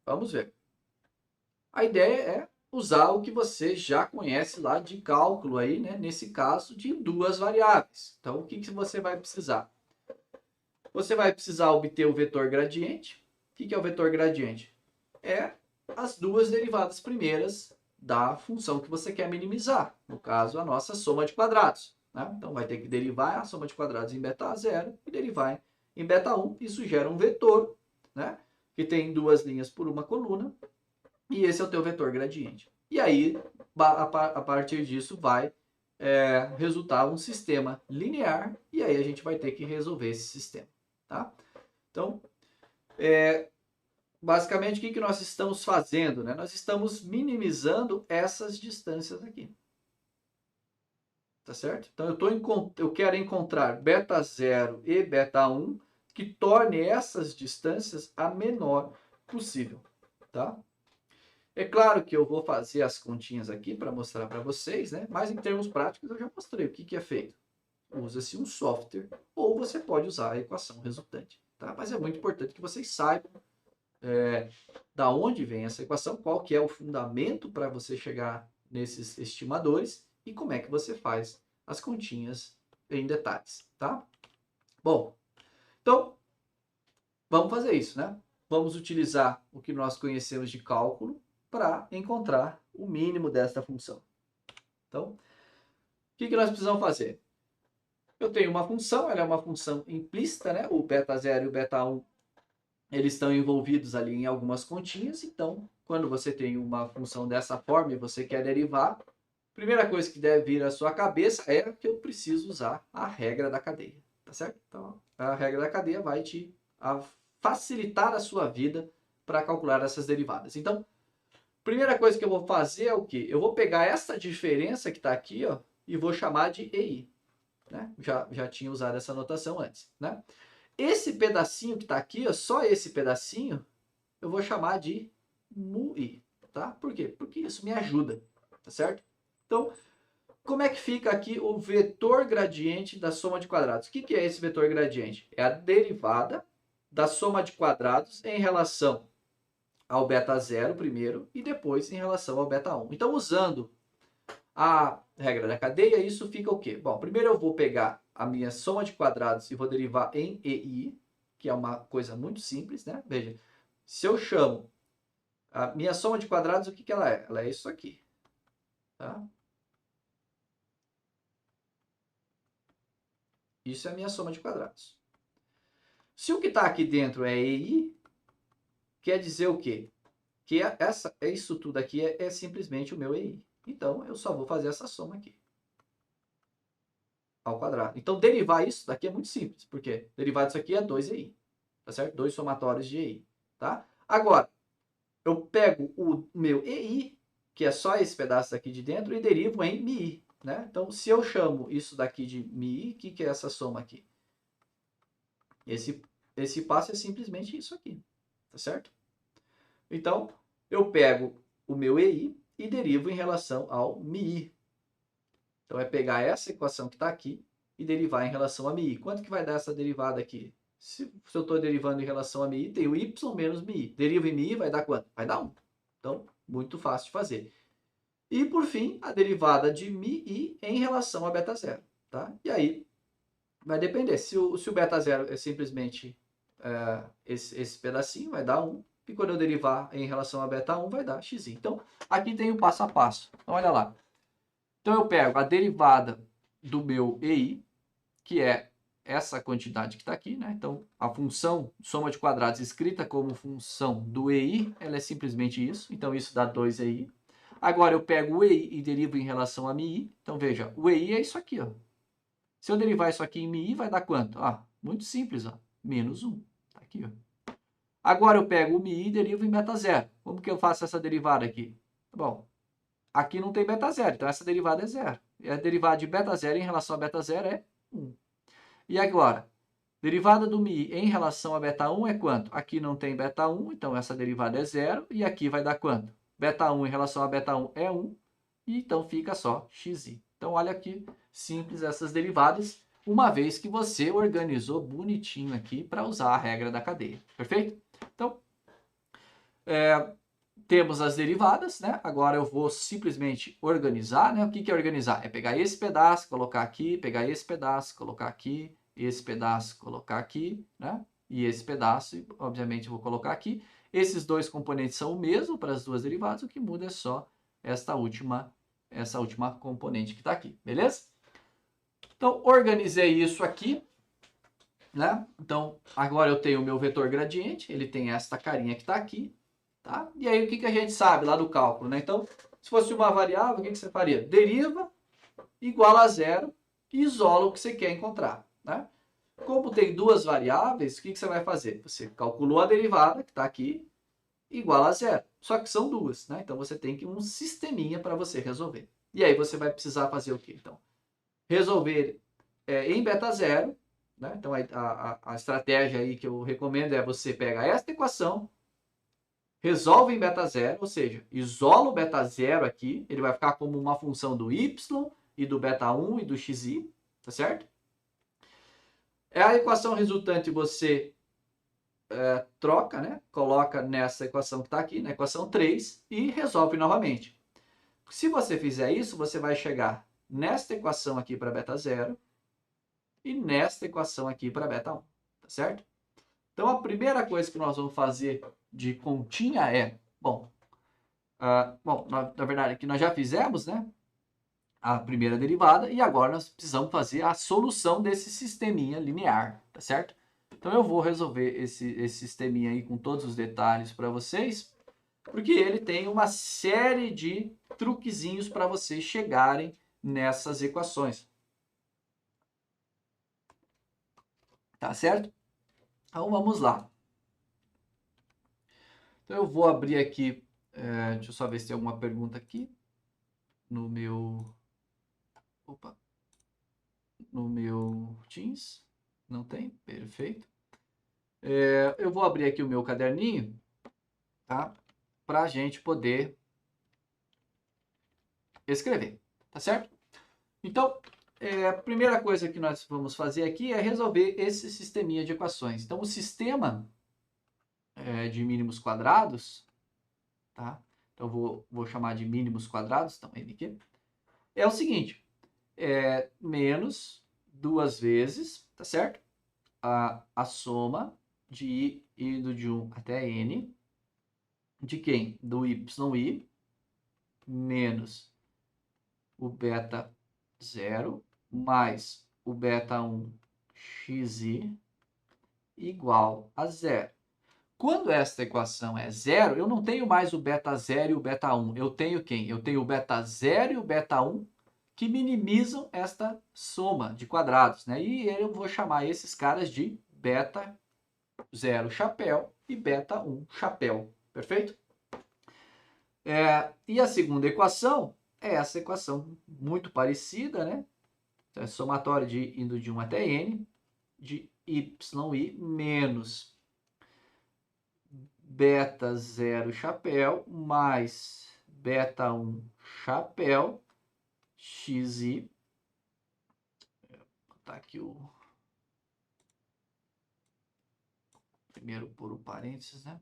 Vamos ver. A ideia é usar o que você já conhece lá de cálculo aí, né? Nesse caso de duas variáveis. Então, o que você vai precisar? Você vai precisar obter o vetor gradiente. O que é o vetor gradiente? É as duas derivadas primeiras da função que você quer minimizar. No caso, a nossa soma de quadrados. Né? Então, vai ter que derivar a soma de quadrados em beta 0 e derivar em beta 1. Isso gera um vetor, né? Que tem duas linhas por uma coluna. E esse é o teu vetor gradiente. E aí, a partir disso, vai resultar um sistema linear. E aí a gente vai ter que resolver esse sistema. Tá? Então, basicamente, o que nós estamos fazendo? Né? Nós estamos minimizando essas distâncias aqui. Tá certo? Então, eu quero encontrar beta 0 e beta 1 que torne essas distâncias a menor possível. Tá? É claro que eu vou fazer as continhas aqui para mostrar para vocês, né? Mas em termos práticos eu já mostrei o que é feito. Usa-se um software ou você pode usar a equação resultante. Tá? Mas é muito importante que vocês saibam da onde vem essa equação, qual que é o fundamento para você chegar nesses estimadores e como é que você faz as continhas em detalhes. Tá? Bom, então vamos fazer isso, né? Vamos utilizar o que nós conhecemos de cálculo para encontrar o mínimo desta função. Então, o que nós precisamos fazer? Eu tenho uma função, ela é uma função implícita, né? O beta 0 e o beta 1, eles estão envolvidos ali em algumas continhas. Então, quando você tem uma função dessa forma e você quer derivar, a primeira coisa que deve vir à sua cabeça é que eu preciso usar a regra da cadeia, tá certo? Então, a regra da cadeia vai te facilitar a sua vida para calcular essas derivadas. Então, primeira coisa que eu vou fazer é o quê? Eu vou pegar essa diferença que está aqui, ó, e vou chamar de EI. Né? Já tinha usado essa notação antes. Né? Esse pedacinho que está aqui, ó, só esse pedacinho, eu vou chamar de MUI. Tá? Por quê? Porque isso me ajuda. Tá certo? Então, como é que fica aqui o vetor gradiente da soma de quadrados? O que é esse vetor gradiente? É a derivada da soma de quadrados em relação ao beta 0 primeiro e depois em relação ao beta 1. Então, usando a regra da cadeia, isso fica o quê? Bom, primeiro eu vou pegar a minha soma de quadrados e vou derivar em EI, que é uma coisa muito simples, né? Veja, se eu chamo a minha soma de quadrados, o que ela é? Ela é isso aqui. Tá? Isso é a minha soma de quadrados. Se o que está aqui dentro é EI, quer dizer o quê? Que isso tudo aqui é simplesmente o meu EI. Então, eu só vou fazer essa soma aqui. Ao quadrado. Então, derivar isso daqui é muito simples. Porque derivar disso aqui é 2EI. Tá certo? 2 somatórios de EI. Tá? Agora, eu pego o meu EI, que é só esse pedaço aqui de dentro, e derivo em MI. Né? Então, se eu chamo isso daqui de MI, o que é essa soma aqui? Esse passo é simplesmente isso aqui. Tá certo? Então, eu pego o meu EI e derivo em relação ao MI. Então, é pegar essa equação que está aqui e derivar em relação a MI. Quanto que vai dar essa derivada aqui? Se eu estou derivando em relação a MI, tem o y menos MI. Deriva em MI, vai dar quanto? Vai dar 1. Então, muito fácil de fazer. E, por fim, a derivada de MI em relação a beta 0. Tá? E aí, vai depender. Se o beta 0 é simplesmente esse pedacinho, vai dar 1. E quando eu derivar em relação a beta 1, vai dar x. Então, aqui tem o passo a passo. Então, olha lá. Então, eu pego a derivada do meu EI, que é essa quantidade que está aqui, né? Então, a função soma de quadrados escrita como função do EI, ela é simplesmente isso. Então, isso dá 2EI. Agora, eu pego o EI e derivo em relação a MI. Então, veja, o EI é isso aqui, ó. Se eu derivar isso aqui em MI, vai dar quanto? Ah, muito simples, ó. Menos 1. Aqui, ó. Agora eu pego o mi e derivo em beta zero. Como que eu faço essa derivada aqui? Bom, aqui não tem beta zero, então essa derivada é zero. E a derivada de beta zero em relação a beta zero é 1. E agora, derivada do mi em relação a beta 1 é quanto? Aqui não tem beta 1, então essa derivada é zero. E aqui vai dar quanto? Beta 1 em relação a beta 1 é 1. E então fica só xi. Então olha aqui, simples essas derivadas, uma vez que você organizou bonitinho aqui para usar a regra da cadeia. Perfeito? Então, temos as derivadas, né? Agora eu vou simplesmente organizar, né? O que é organizar? É pegar esse pedaço, colocar aqui, pegar esse pedaço, colocar aqui, esse pedaço, colocar aqui, né? E esse pedaço, obviamente, eu vou colocar aqui. Esses dois componentes são o mesmo para as duas derivadas, o que muda é só essa última componente que está aqui, beleza? Então, organizei isso aqui, né? Então, agora eu tenho o meu vetor gradiente, ele tem esta carinha que está aqui, tá? E aí, o que a gente sabe lá do cálculo, né? Então, se fosse uma variável, o que você faria? Deriva igual a zero e isola o que você quer encontrar, né? Como tem duas variáveis, o que você vai fazer? Você calculou a derivada, que está aqui, igual a zero. Só que são duas, né? Então, você tem que um sisteminha para você resolver. E aí, você vai precisar fazer o quê? Então, resolver em beta zero, né? Então, a estratégia aí que eu recomendo é você pegar esta equação, resolve em beta zero, ou seja, isola o beta zero aqui, ele vai ficar como uma função do y e do beta 1 e do xi, tá certo? É a equação resultante você troca, né? Coloca nessa equação que está aqui, na equação 3, e resolve novamente. Se você fizer isso, você vai chegar nesta equação aqui para beta zero e nesta equação aqui para beta 1, tá certo? Então, a primeira coisa que nós vamos fazer de continha é, bom, na verdade, aqui nós já fizemos, né, a primeira derivada e agora nós precisamos fazer a solução desse sisteminha linear, tá certo? Então, eu vou resolver esse sisteminha aí com todos os detalhes para vocês, porque ele tem uma série de truquezinhos para vocês chegarem nessas equações. Tá certo? Então, vamos lá. Então, eu vou abrir aqui, deixa eu só ver se tem alguma pergunta aqui no meu... Opa! No meu Teams. Não tem? Perfeito. Eu vou abrir aqui o meu caderninho, tá? Para a gente poder escrever, tá certo? Então, a primeira coisa que nós vamos fazer aqui é resolver esse sisteminha de equações. Então, o sistema de mínimos quadrados, tá? Então, vou chamar de mínimos quadrados, então, ele aqui, é o seguinte, menos duas vezes, tá certo? A soma de i indo de 1 até n, de quem? Do yi menos o beta 0 mais o beta 1 xi igual a zero. Quando esta equação é zero, eu não tenho mais o beta 0 e o beta 1. Eu tenho quem? Eu tenho o beta 0 e o beta 1 que minimizam esta soma de quadrados, né? E eu vou chamar esses caras de beta 0 chapéu e beta 1 chapéu. Perfeito? E a segunda equação é essa equação muito parecida, né? Então, é somatório de indo de 1 até n, de yi menos beta 0 chapéu mais beta 1 chapéu xi. Vou botar aqui o primeiro por um parênteses, né?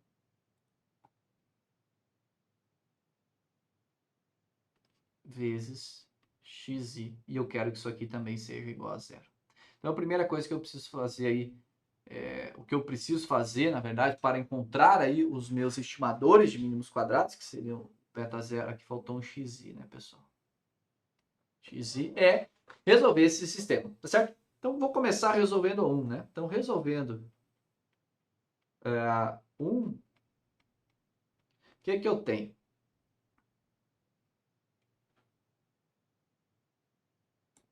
Vezes xi. E eu quero que isso aqui também seja igual a zero. Então, a primeira coisa que eu preciso fazer aí, o que eu preciso fazer, na verdade, para encontrar aí os meus estimadores de mínimos quadrados, que seriam beta zero, aqui faltou um xi, né, pessoal? Xi é resolver esse sistema, tá certo? Então, vou começar resolvendo 1, né? Então, resolvendo 1, o que que eu tenho?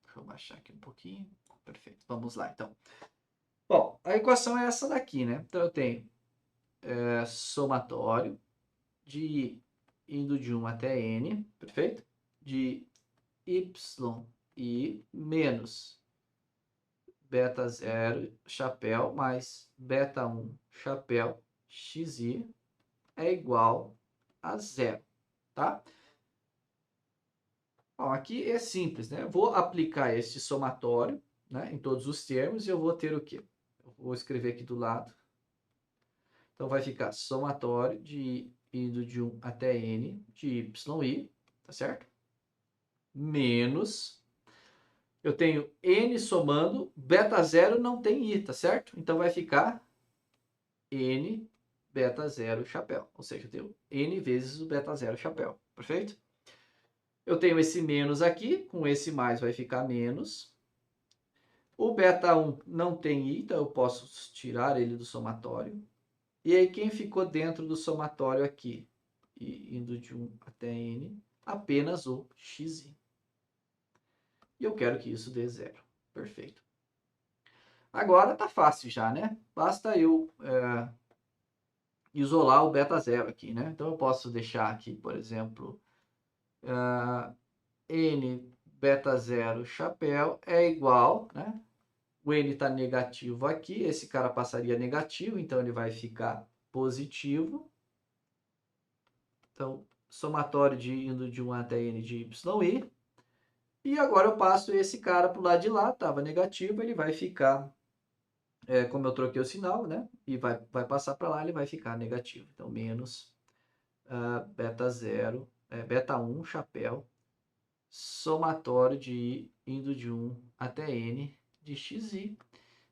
Deixa eu baixar aqui um pouquinho. Perfeito, vamos lá, então. Bom, a equação é essa daqui, né? Então, eu tenho somatório de I indo de 1 até N, perfeito? De YI menos beta 0 chapéu mais beta 1 chapéu xi é igual a zero, tá? Bom, aqui é simples, né? Eu vou aplicar este somatório, né, em todos os termos e eu vou ter o quê? Eu vou escrever aqui do lado. Então, vai ficar somatório de indo de 1 até N de YI, tá certo? Menos, eu tenho N somando, beta 0 não tem I, tá certo? Então, vai ficar N beta 0 chapéu. Ou seja, eu tenho N vezes o beta 0 chapéu, perfeito? Eu tenho esse menos aqui, com esse mais vai ficar menos. O beta 1 não tem I, então eu posso tirar ele do somatório. E aí, quem ficou dentro do somatório aqui, e indo de 1 até N, apenas o xi. E eu quero que isso dê zero. Perfeito. Agora tá fácil já, né? Basta eu isolar o beta zero aqui, né? Então eu posso deixar aqui, por exemplo, N beta zero chapéu é igual, né? O N está negativo aqui, esse cara passaria negativo, então ele vai ficar positivo. Então, somatório de indo de 1 até N de YI. E agora eu passo esse cara para o lado de lá, estava negativo, ele vai ficar, como eu troquei o sinal, né? E vai passar para lá, ele vai ficar negativo. Então, menos beta 0, beta 1, chapéu, somatório de I indo de 1 até N de xi.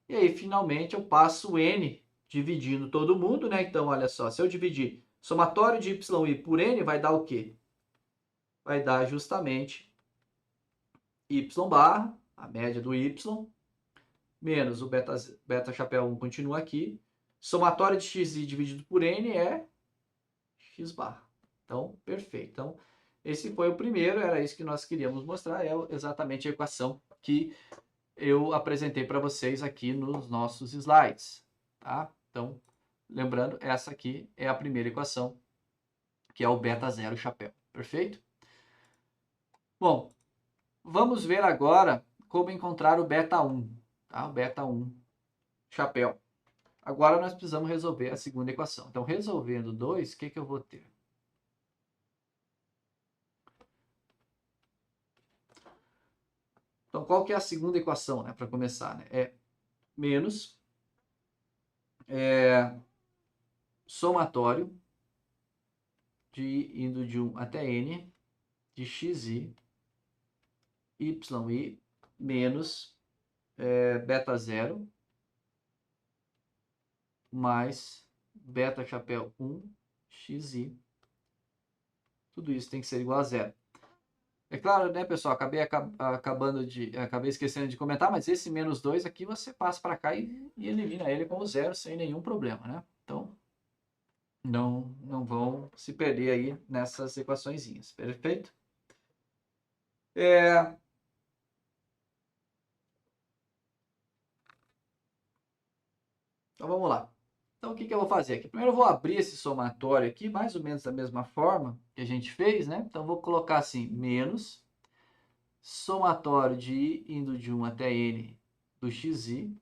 E aí, finalmente, eu passo o N dividindo todo mundo, né? Então, olha só, se eu dividir somatório de YI por N, vai dar o quê? Vai dar justamente Y barra, a média do Y, menos o beta chapéu 1 continua aqui. Somatório de xi dividido por N é x barra. Então, perfeito. Então, esse foi o primeiro, era isso que nós queríamos mostrar, é exatamente a equação que eu apresentei para vocês aqui nos nossos slides, tá? Então, lembrando, essa aqui é a primeira equação, que é o beta zero chapéu, perfeito? Bom, vamos ver agora como encontrar o beta 1, tá? O beta 1 chapéu. Agora nós precisamos resolver a segunda equação. Então, resolvendo 2, o que eu vou ter? Então, qual que é a segunda equação, né, para começar? Né? É menos somatório de indo de 1 até N de xi, yi, menos beta 0 mais beta chapéu 1 xi. Tudo isso tem que ser igual a zero. É claro, né, pessoal, acabei esquecendo de comentar, mas esse menos 2 aqui você passa para cá e elimina ele com o zero sem nenhum problema, né? Então, não vão se perder aí nessas equaçõezinhas, perfeito? Então, vamos lá. Então, o que eu vou fazer aqui? Primeiro, eu vou abrir esse somatório aqui, mais ou menos da mesma forma que a gente fez, né? Então, vou colocar assim, menos somatório de I indo de 1 até N do xi.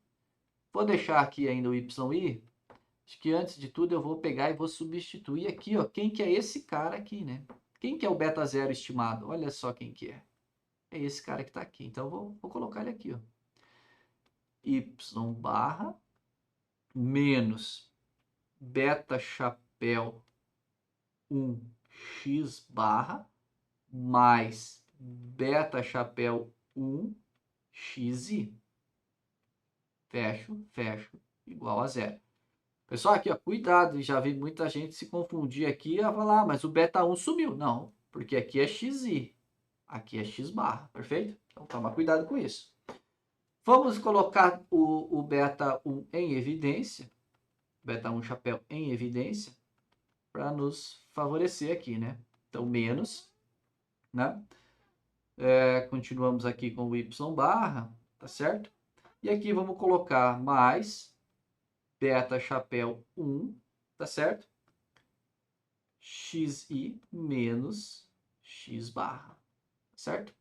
Vou deixar aqui ainda o YI. Acho que antes de tudo eu vou pegar e vou substituir aqui, ó. Quem que é esse cara aqui, né? Quem que é o beta zero estimado? Olha só quem que é. É esse cara que está aqui. Então, eu vou colocar ele aqui, ó. Y barra menos beta chapéu 1 x barra mais beta chapéu 1 xi. Fecho, fecho, igual a zero. Pessoal, aqui, ó, cuidado, já vi muita gente se confundir aqui e falar, mas o beta 1 sumiu. Não, porque aqui é xi, aqui é x barra, perfeito? Então, toma cuidado com isso. Vamos colocar o beta 1 em evidência, beta 1 chapéu em evidência, para nos favorecer aqui, né? Então, menos, né? Continuamos aqui com o y barra, tá certo? E aqui vamos colocar mais beta chapéu 1, tá certo? Xi menos x barra, certo?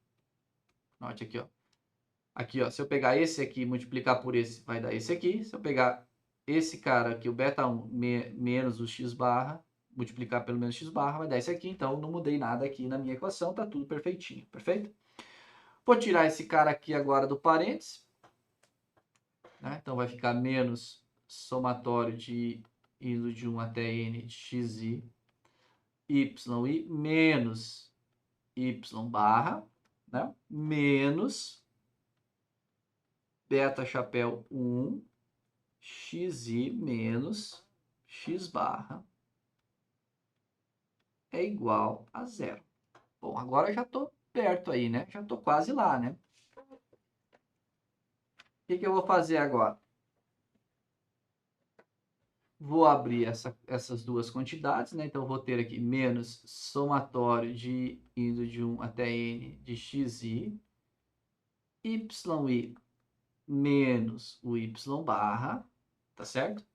Note aqui, ó. Aqui, ó, se eu pegar esse aqui e multiplicar por esse, vai dar esse aqui. Se eu pegar esse cara aqui, o beta 1 menos o x barra, multiplicar pelo menos x barra, vai dar esse aqui. Então, não mudei nada aqui na minha equação, tá tudo perfeitinho, perfeito? Vou tirar esse cara aqui agora do parênteses, né? Então, vai ficar menos somatório de indo de 1 até n de xi, yi, menos y barra, né? Menos beta chapéu 1, xi menos x barra é igual a zero. Bom, agora eu já estou perto aí, né? Já estou quase lá, né? O que eu vou fazer agora? Vou abrir essas duas quantidades, né? Então, eu vou ter aqui menos somatório de indo de 1 até n de xi, yi menos o y barra, tá certo?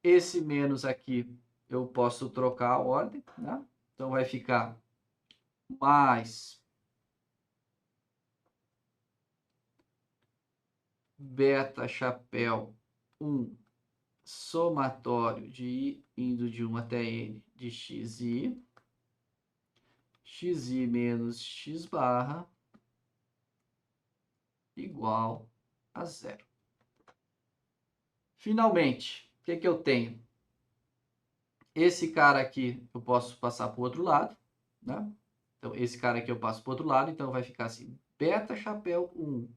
Esse menos aqui eu posso trocar a ordem, né? Então, vai ficar mais beta chapéu 1 somatório de i indo de 1 até n de xi menos x barra igual a zero. Finalmente, o que eu tenho? Esse cara aqui eu posso passar para o outro lado, né? Então, esse cara aqui eu passo para o outro lado, então vai ficar assim, beta chapéu 1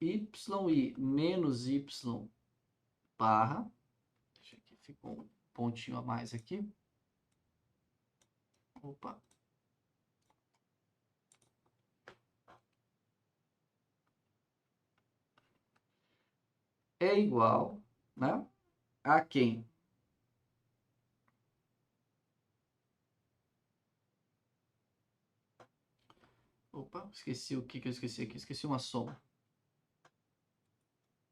yi menos y barra, deixa aqui, ficou um pontinho a mais aqui. Opa. É igual, né, a quem? Opa, esqueci o que eu esqueci aqui. Esqueci uma soma.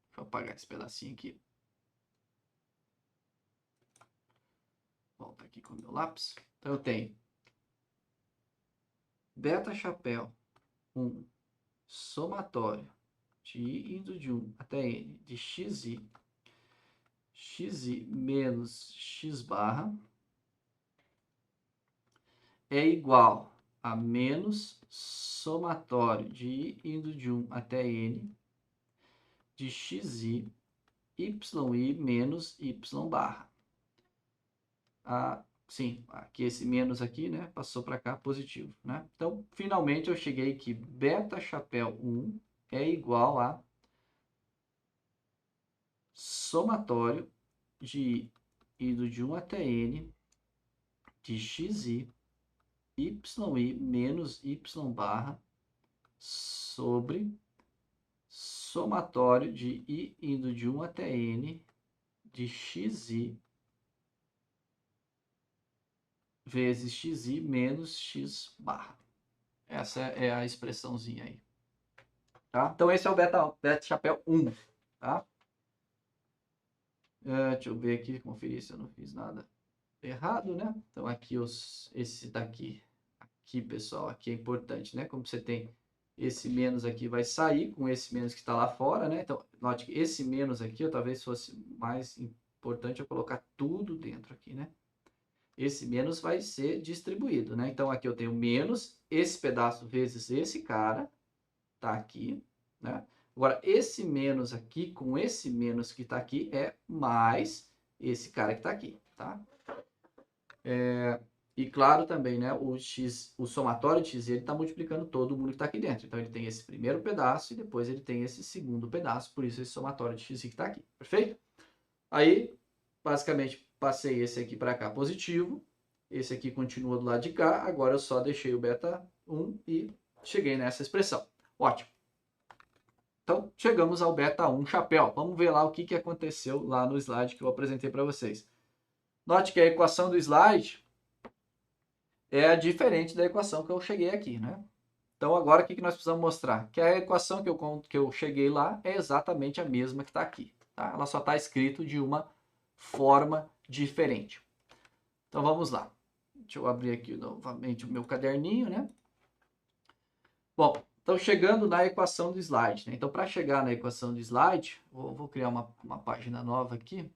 Deixa eu apagar esse pedacinho aqui. Volta aqui com o meu lápis. Então, eu tenho beta chapéu 1 somatório de i indo de 1 até n de xi menos x barra é igual a menos somatório de i indo de 1 até n de xi yi menos y barra. Sim, aqui esse menos aqui, né, passou para cá positivo, né? Então, finalmente eu cheguei que beta chapéu 1 é igual a somatório de indo de 1 até n de xi yi menos y barra sobre somatório de i indo de 1 até n de xi vezes xi menos x barra. Essa é a expressãozinha aí. Tá? Então, esse é o beta chapéu 1. Tá? Deixa eu ver aqui, conferir se eu não fiz nada errado, né? Então, aqui, esse daqui, aqui, pessoal, aqui é importante, né? Como você tem esse menos aqui, vai sair com esse menos que está lá fora, né? Então, note que esse menos aqui, talvez fosse mais importante eu colocar tudo dentro aqui, né? Esse menos vai ser distribuído, né? Então, aqui eu tenho menos esse pedaço vezes esse cara, tá aqui, né? Agora, esse menos aqui com esse menos que tá aqui é mais esse cara que tá aqui, tá? E claro também, né? O somatório de x, ele tá multiplicando todo mundo que tá aqui dentro. Então, ele tem esse primeiro pedaço e depois ele tem esse segundo pedaço, por isso esse somatório de x que tá aqui, perfeito? Aí, basicamente, passei esse aqui para cá positivo, esse aqui continua do lado de cá, agora eu só deixei o beta 1 e cheguei nessa expressão. Ótimo. Então, chegamos ao beta 1 chapéu. Vamos ver lá o que aconteceu lá no slide que eu apresentei para vocês. Note que a equação do slide é diferente da equação que eu cheguei aqui, né? Então, agora o que nós precisamos mostrar? Que a equação que eu cheguei lá é exatamente a mesma que está aqui. Tá? Ela só está escrito de uma forma diferente. Então, vamos lá. Deixa eu abrir aqui novamente o meu caderninho, né? Bom, então chegando na equação do slide, né? Então, para chegar na equação do slide, vou criar uma página nova aqui.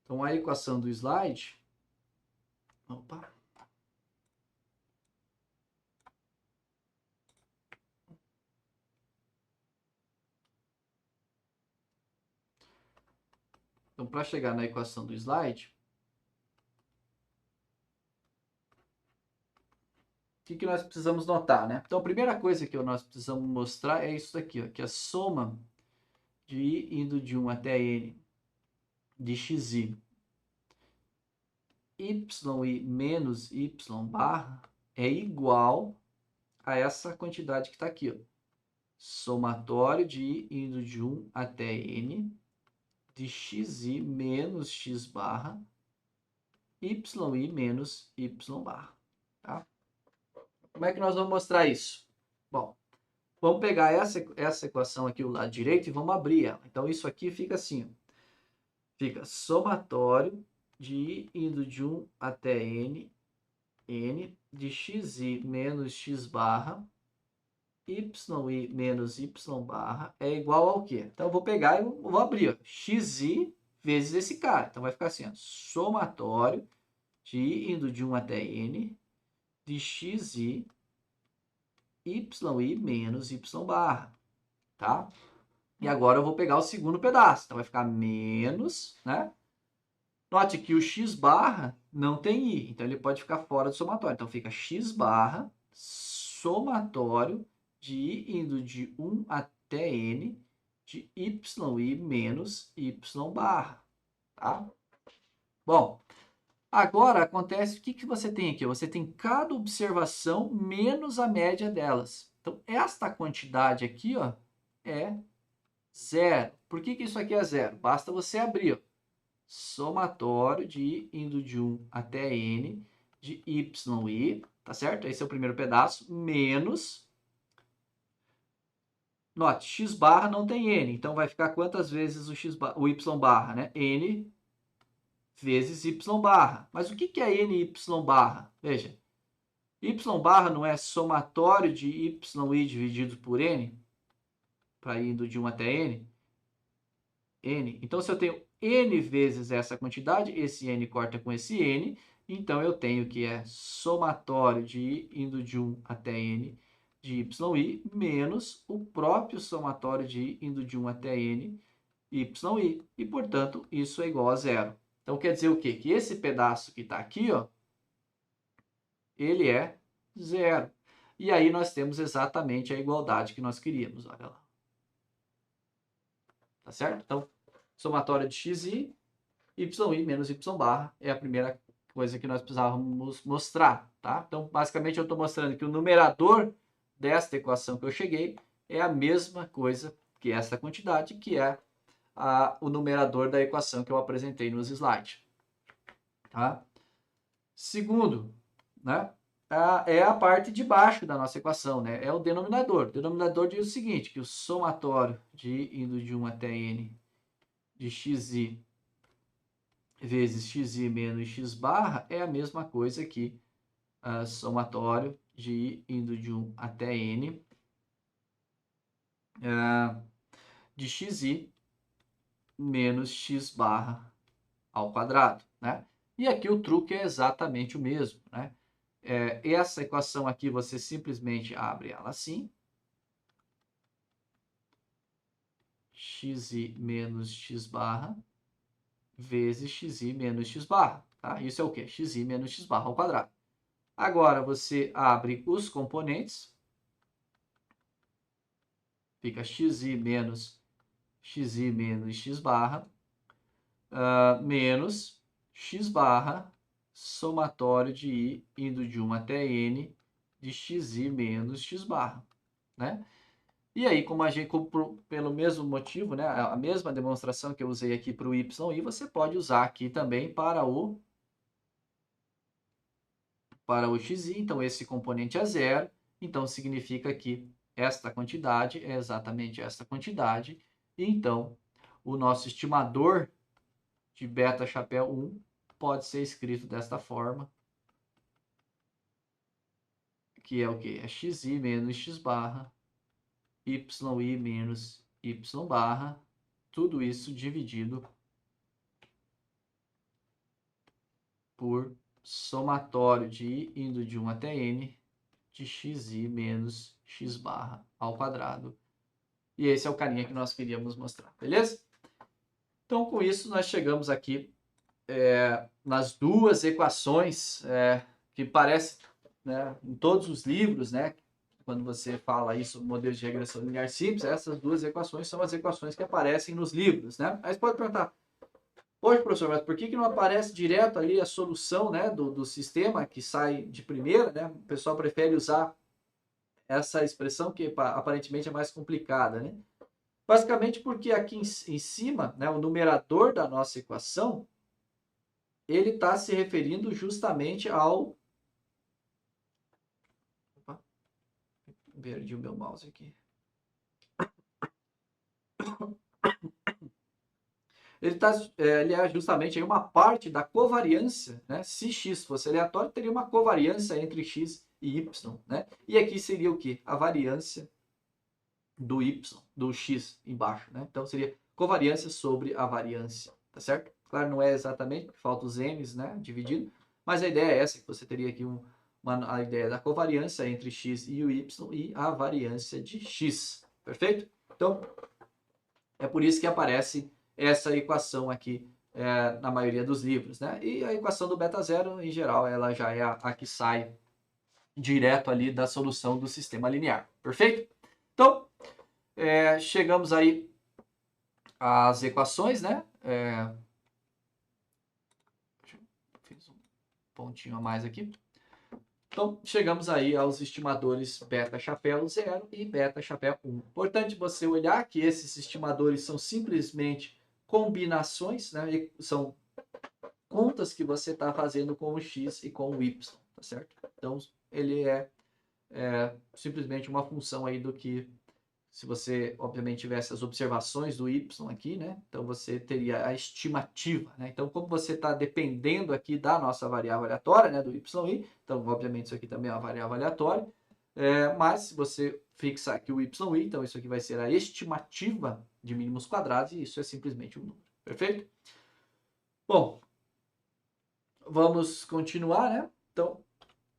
Então, a equação do slide... Opa! Então, para chegar na equação do slide, o que nós precisamos notar, né? Então, a primeira coisa que nós precisamos mostrar é isso aqui, ó, que a soma de i indo de 1 até n de xi, yi menos y barra é igual a essa quantidade que está aqui, ó. Somatório de i indo de 1 até n de xi menos x barra yi menos y barra. Tá? Como é que nós vamos mostrar isso? Bom, vamos pegar essa equação aqui do lado direito e vamos abrir ela. Então, isso aqui fica assim, ó. Fica somatório de i indo de 1 até n de xi menos x barra yi menos y barra é igual ao quê? Então, eu vou pegar e vou abrir, ó, xi vezes esse cara. Então, vai ficar assim, ó, somatório de i indo de 1 até n de xi menos y barra, tá? E agora eu vou pegar o segundo pedaço. Então, vai ficar menos, né? Note que o x barra não tem i, então ele pode ficar fora do somatório. Então, fica x barra somatório de i indo de 1 até n de yi menos y barra, tá? Bom, agora acontece, o que você tem aqui? Você tem cada observação menos a média delas. Então, esta quantidade aqui, ó, é zero. Por que isso aqui é zero? Basta você abrir, ó, somatório de i indo de 1 até n de yi, tá certo? Esse é o primeiro pedaço, menos... Note, x barra não tem n, então vai ficar quantas vezes o y barra, né? N vezes y barra. Mas o que é n y barra? Veja, y barra não é somatório de yi dividido por n, para indo de 1 até n? N. Então, se eu tenho n vezes essa quantidade, esse n corta com esse n, então eu tenho que é somatório de i indo de 1 até n de yi menos o próprio somatório de i indo de 1 até n yi. E, portanto, isso é igual a zero. Então, quer dizer o quê? Que esse pedaço que está aqui, ó, ele é zero. E aí nós temos exatamente a igualdade que nós queríamos. Olha lá. Tá certo? Então, somatório de xi, yi menos y barra é a primeira coisa que nós precisávamos mostrar, tá? Então, basicamente, eu estou mostrando que o numerador desta equação que eu cheguei é a mesma coisa que essa quantidade, que é o numerador da equação que eu apresentei nos slides. Tá? Segundo, né? É a parte de baixo da nossa equação, né? É o denominador. O denominador diz o seguinte, que o somatório de i indo de 1 até n de xi vezes xi menos x barra é a mesma coisa que somatório de i indo de 1 até n de xi menos x barra ao quadrado, né? E aqui o truque é exatamente o mesmo, né? Essa equação aqui você simplesmente abre ela assim. Xi menos x barra vezes xi menos x barra. Tá? Isso é o quê? Xi menos x barra ao quadrado. Agora você abre os componentes. Fica xi menos x barra menos x barra somatório de i indo de 1 até n de xi menos x barra, né? E aí, como a gente, pelo mesmo motivo, né, a mesma demonstração que eu usei aqui para o y, você pode usar aqui também para o para o xi, então esse componente é zero, então significa que esta quantidade é exatamente esta quantidade, e então o nosso estimador de beta chapéu 1 pode ser escrito desta forma, que é o que? É xi menos x barra, yi menos y barra, tudo isso dividido por somatório de i indo de 1 até n de xi menos x barra ao quadrado. E esse é o carinha que nós queríamos mostrar, beleza? Então, com isso, nós chegamos aqui nas duas equações que parece, né, em todos os livros, né, quando você fala aí sobre modelos de regressão linear simples, essas duas equações são as equações que aparecem nos livros, né? Aí você pode perguntar, poxa, professor, mas por que não aparece direto ali a solução, né, do sistema que sai de primeira, né? O pessoal prefere usar essa expressão que aparentemente é mais complicada, né? Basicamente porque aqui em cima, né, o numerador da nossa equação, ele está se referindo justamente ao... Opa, perdi o meu mouse aqui. Ele é justamente aí uma parte da covariância, né? Se x fosse aleatório, teria uma covariância entre x e y, né? E aqui seria o quê? A variância do y, do x embaixo, né? Então seria covariância sobre a variância, tá certo? Claro, não é exatamente, porque falta os m's, né? Dividido, mas a ideia é essa, que você teria aqui a ideia da covariância entre x e o y e a variância de x, perfeito? Então, é por isso que aparece essa equação aqui na maioria dos livros, né? E a equação do beta zero, em geral, ela já é a que sai direto ali da solução do sistema linear, perfeito? Então, chegamos aí às equações, né? Fiz um pontinho a mais aqui. Então, chegamos aí aos estimadores beta chapéu 0 e beta chapéu 1. Importante você olhar que esses estimadores são simplesmente combinações, né? São contas que você está fazendo com o x e com o y, tá certo? Então, ele é simplesmente uma função aí do que, se você, obviamente, tivesse as observações do y aqui, né? Então, você teria a estimativa, né? Então, como você está dependendo aqui da nossa variável aleatória, né? Do y, então, obviamente, isso aqui também é uma variável aleatória. Mas, se você fixar aqui o y, então, isso aqui vai ser a estimativa de mínimos quadrados, e isso é simplesmente um número. Perfeito? Bom, vamos continuar, né? Então,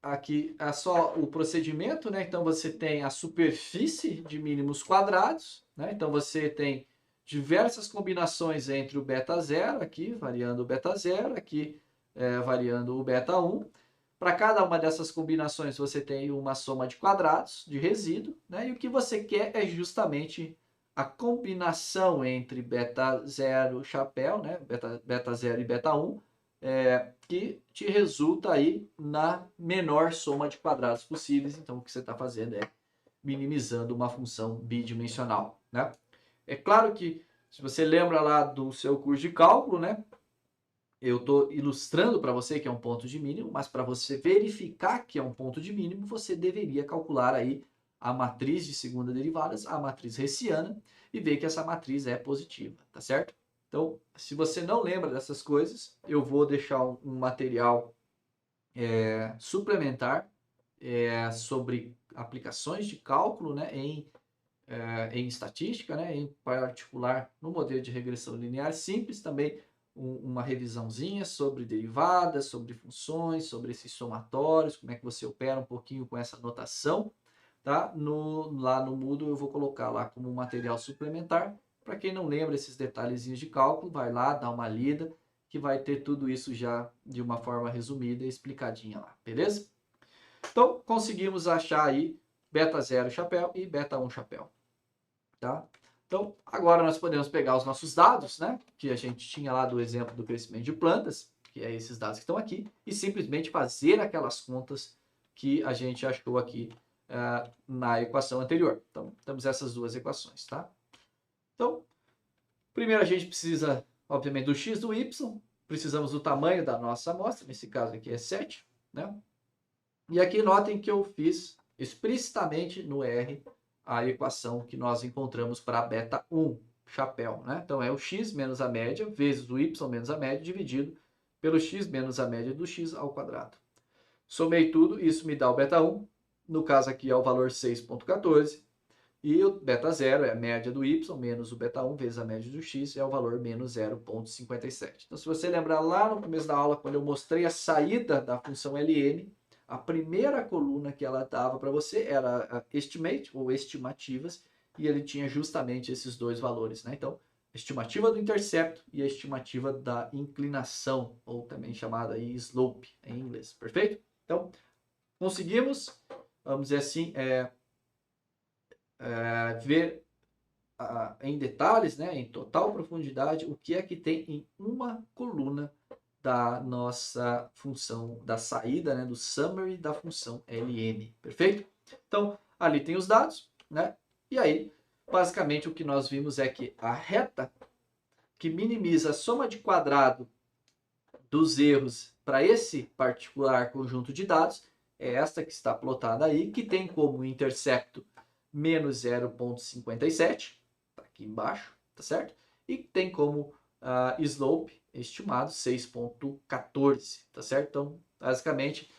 aqui é só o procedimento, né? Então você tem a superfície de mínimos quadrados, né? Então você tem diversas combinações entre o beta 0 aqui, variando o beta 0, aqui variando o beta 1. Para cada uma dessas combinações você tem uma soma de quadrados de resíduo, né? E o que você quer é justamente a combinação entre beta 0 chapéu, né? Beta 0 e beta 1, que te resulta aí na menor soma de quadrados possíveis. Então, o que você está fazendo é minimizando uma função bidimensional, né? É claro que, se você lembra lá do seu curso de cálculo, né? Eu estou ilustrando para você que é um ponto de mínimo, mas para você verificar que é um ponto de mínimo, você deveria calcular aí a matriz de segunda derivadas, a matriz hessiana, e ver que essa matriz é positiva, tá certo? Então, se você não lembra dessas coisas, eu vou deixar um material suplementar sobre aplicações de cálculo, né, em estatística, né, em particular no modelo de regressão linear simples, também uma revisãozinha sobre derivadas, sobre funções, sobre esses somatórios, como é que você opera um pouquinho com essa notação, tá? Lá no Moodle eu vou colocar lá como um material suplementar. Para quem não lembra esses detalhezinhos de cálculo, vai lá, dá uma lida, que vai ter tudo isso já de uma forma resumida e explicadinha lá, beleza? Então, conseguimos achar aí beta 0 chapéu e beta 1 chapéu, tá? Então, agora nós podemos pegar os nossos dados, né, que a gente tinha lá do exemplo do crescimento de plantas, que é esses dados que estão aqui, e simplesmente fazer aquelas contas que a gente achou aqui na equação anterior. Então, temos essas duas equações, tá? Então, primeiro a gente precisa, obviamente, do x e do y, precisamos do tamanho da nossa amostra, nesse caso aqui é 7, né? E aqui notem que eu fiz explicitamente no R a equação que nós encontramos para beta 1, chapéu, né? Então é o x menos a média vezes o y menos a média dividido pelo x menos a média do x ao quadrado. Somei tudo, isso me dá o beta 1, no caso aqui é o valor 6,14, e o beta 0 é a média do y menos o beta 1 vezes a média do x, é o valor menos 0,57. Então, se você lembrar lá no começo da aula, quando eu mostrei a saída da função ln, a primeira coluna que ela dava para você era a estimate, ou estimativas, e ele tinha justamente esses dois valores, né? Então, a estimativa do intercepto e a estimativa da inclinação, ou também chamada aí slope em inglês, perfeito? Então, conseguimos, vamos dizer assim, ver em detalhes, né, em total profundidade, o que é que tem em uma coluna da nossa função da saída, né, do summary da função ln, perfeito? Então, ali tem os dados, né? E aí, basicamente, o que nós vimos é que a reta que minimiza a soma de quadrado dos erros para esse particular conjunto de dados é esta que está plotada aí, que tem como intercepto menos 0,57, tá aqui embaixo, tá certo? E tem como slope estimado 6,14, tá certo? Então, basicamente,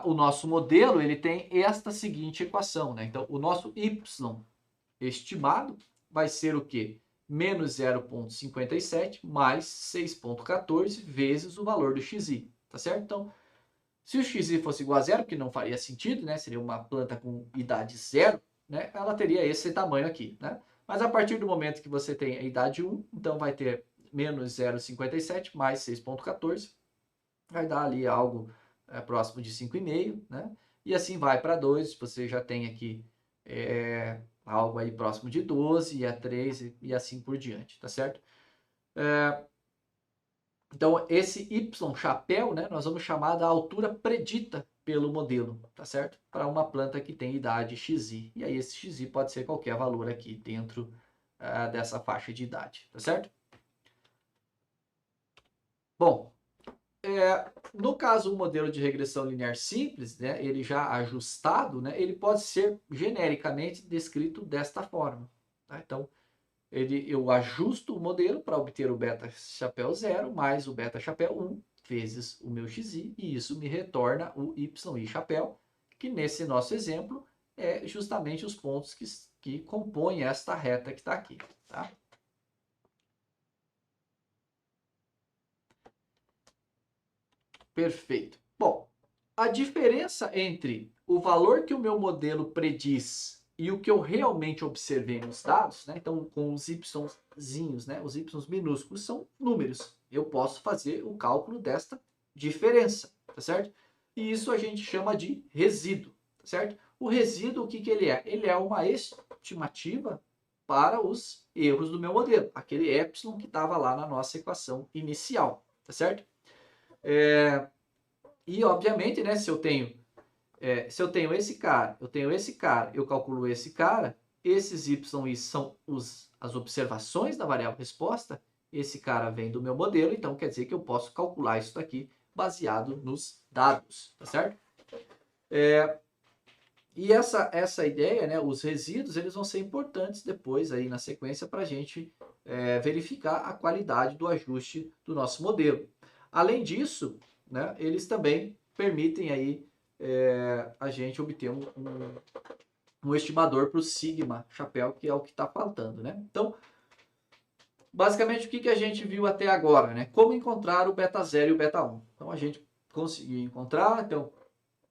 o nosso modelo ele tem esta seguinte equação, né? Então, o nosso y estimado vai ser o quê? Menos 0,57 mais 6,14 vezes o valor do xi, tá certo? Então, se o xi fosse igual a zero, que não faria sentido, né? Seria uma planta com idade zero, né? Ela teria esse tamanho aqui, né? Mas a partir do momento que você tem a idade 1, então vai ter menos 0,57 mais 6,14, vai dar ali algo próximo de 5,5, né? E assim vai para 2, você já tem aqui algo aí próximo de 12, e a 3 e assim por diante, tá certo? Então, esse y chapéu, né, nós vamos chamar da altura predita pelo modelo, tá certo? Para uma planta que tem idade xi. E aí esse xi pode ser qualquer valor aqui dentro dessa faixa de idade, tá certo? Bom, no caso, o modelo de regressão linear simples, né, ele já ajustado, né, ele pode ser genericamente descrito desta forma. Tá? Então, eu ajusto o modelo para obter o beta chapéu 0 mais o beta chapéu 1 vezes o meu xi, e isso me retorna o yi chapéu, que nesse nosso exemplo é justamente os pontos que compõem esta reta que está aqui. Tá? Perfeito. Bom, a diferença entre o valor que o meu modelo prediz e o que eu realmente observei nos dados, né? Então, com os yzinhos, né? Os y minúsculos são números. Eu posso fazer o cálculo desta diferença, tá certo? E isso a gente chama de resíduo, tá certo? O resíduo, o que ele é? Ele é uma estimativa para os erros do meu modelo, aquele epsilon que estava lá na nossa equação inicial, tá certo? E obviamente, né, se eu tenho esse cara, eu calculo esse cara, esses y são as observações da variável resposta, esse cara vem do meu modelo, então quer dizer que eu posso calcular isso daqui baseado nos dados, tá certo? E essa ideia, né, os resíduos, eles vão ser importantes depois aí na sequência para a gente verificar a qualidade do ajuste do nosso modelo. Além disso, né, eles também permitem aí a gente obter um estimador para o sigma chapéu, que é o que está faltando, né? Então, basicamente, o que a gente viu até agora, né? Como encontrar o beta 0 e o beta 1. Então, a gente conseguiu encontrar, então,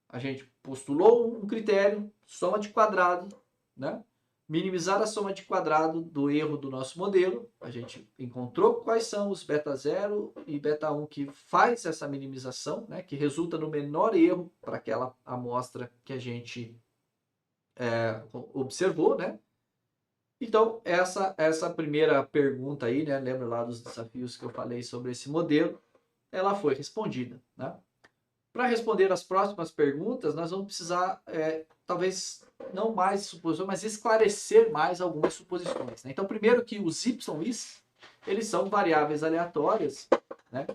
a gente postulou um critério, soma de quadrado, né? Minimizar a soma de quadrado do erro do nosso modelo. A gente encontrou quais são os beta 0 e beta 1 que faz essa minimização, né? Que resulta no menor erro para aquela amostra que a gente observou, né? Então, essa primeira pergunta aí, né? Lembra lá dos desafios que eu falei sobre esse modelo? Ela foi respondida, né? Para responder as próximas perguntas, nós vamos precisar, talvez, não mais suposições, mas esclarecer mais algumas suposições. Né? Então, primeiro que os y's, eles são variáveis aleatórias, né?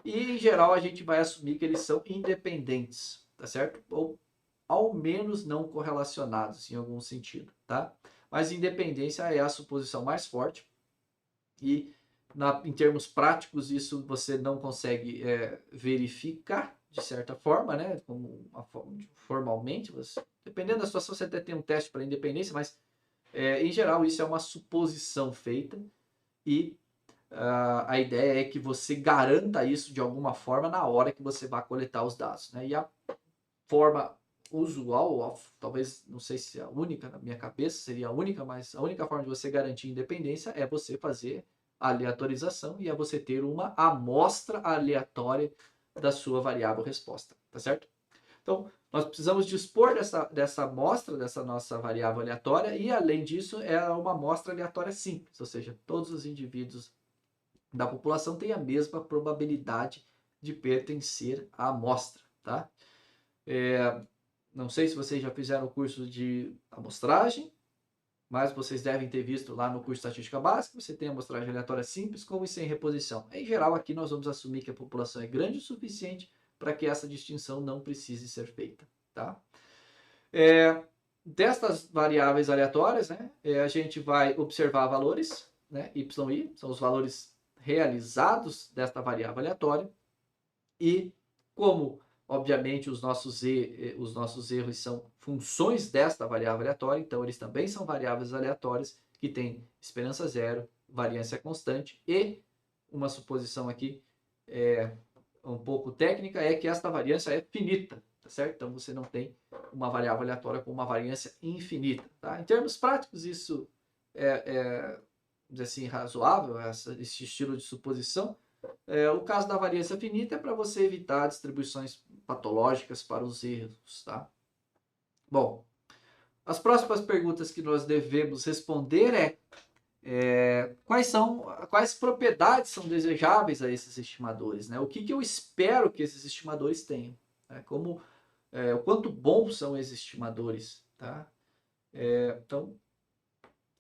E, em geral, a gente vai assumir que eles são independentes. tá certo? Ou ao menos não correlacionados em algum sentido, tá? Mas independência é a suposição mais forte e em termos práticos isso você não consegue verificar de certa forma, né? Como formalmente, dependendo da situação você até tem um teste para independência, mas em geral isso é uma suposição feita e a ideia é que você garanta isso de alguma forma na hora que você vai coletar os dados, né? E a forma usual, talvez, não sei se é a única, na minha cabeça seria a única, mas a única forma de você garantir independência é você fazer a aleatorização e é você ter uma amostra aleatória da sua variável resposta, tá certo? Então, nós precisamos dispor dessa amostra, dessa nossa variável aleatória, e além disso, é uma amostra aleatória simples, ou seja, todos os indivíduos da população têm a mesma probabilidade de pertencer à amostra, tá? Não sei se vocês já fizeram o curso de amostragem, mas vocês devem ter visto lá no curso de estatística básica, você tem amostragem aleatória simples com e sem reposição. Em geral, aqui nós vamos assumir que a população é grande o suficiente para que essa distinção não precise ser feita, tá? Destas variáveis aleatórias, né, a gente vai observar valores, né, y e i, são os valores realizados desta variável aleatória, e como, obviamente, os nossos erros são funções desta variável aleatória, então eles também são variáveis aleatórias que têm esperança zero, variância constante e uma suposição aqui um pouco técnica é que esta variância é finita, tá certo? Então você não tem uma variável aleatória com uma variância infinita, tá? Em termos práticos isso vamos dizer assim, razoável, esse estilo de suposição. O caso da variância finita é para você evitar distribuições patológicas para os erros, tá? Bom, as próximas perguntas que nós devemos responder quais propriedades são desejáveis a esses estimadores, né? O que eu espero que esses estimadores tenham, né? O quanto bons são esses estimadores, tá? Então,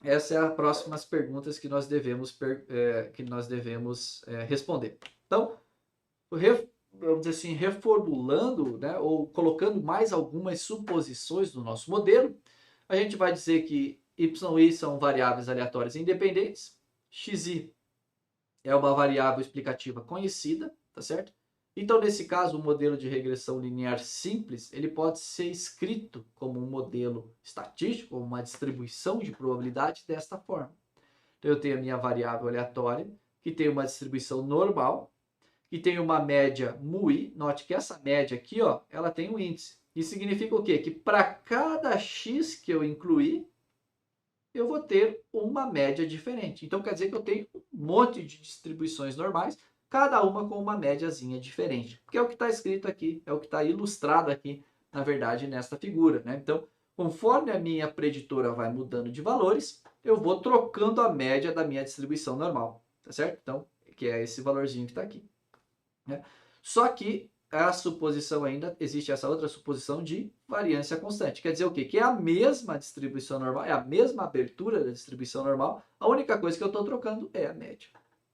essas são as próximas perguntas que nós devemos responder. Então, vamos dizer assim, reformulando, né, ou colocando mais algumas suposições no nosso modelo, a gente vai dizer que y e i são variáveis aleatórias independentes, xi é uma variável explicativa conhecida, tá certo? Então, nesse caso, o modelo de regressão linear simples, ele pode ser escrito como um modelo estatístico, como uma distribuição de probabilidade desta forma. Então, eu tenho a minha variável aleatória, que tem uma distribuição normal, que tem uma média μi. Note que essa média aqui, ó, ela tem um índice. Isso significa o quê? Que para cada x que eu incluir, eu vou ter uma média diferente. Então, quer dizer que eu tenho um monte de distribuições normais, cada uma com uma médiazinha diferente. Porque é o que está escrito aqui, é o que está ilustrado aqui, na verdade, nesta figura, né? Então, conforme a minha preditora vai mudando de valores, eu vou trocando a média da minha distribuição normal, tá certo? Então, que é esse valorzinho que está aqui, né? Só que a suposição ainda, existe essa outra suposição de variância constante. Quer dizer o quê? Que é a mesma distribuição normal, é a mesma abertura da distribuição normal, a única coisa que eu estou trocando é a média,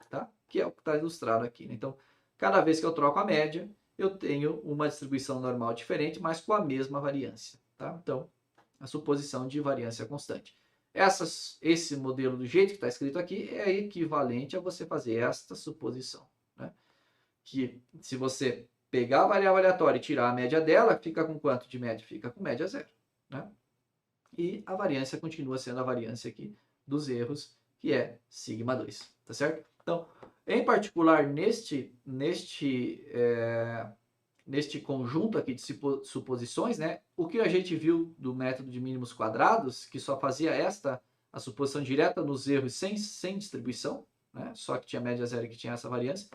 tá? Que é o que está ilustrado aqui, né? Então, cada vez que eu troco a média, eu tenho uma distribuição normal diferente, mas com a mesma variância, tá? Então, a suposição de variância constante. Esse modelo do jeito que está escrito aqui é equivalente a você fazer esta suposição, né? Que se você pegar a variável aleatória e tirar a média dela, fica com quanto de média? Fica com média zero, né? E a variância continua sendo a variância aqui dos erros, que é sigma 2, tá certo? Então, em particular, neste conjunto aqui de suposições, né, o que a gente viu do método de mínimos quadrados, que só fazia a suposição direta nos erros sem distribuição, né, só que tinha média zero e que tinha essa variância.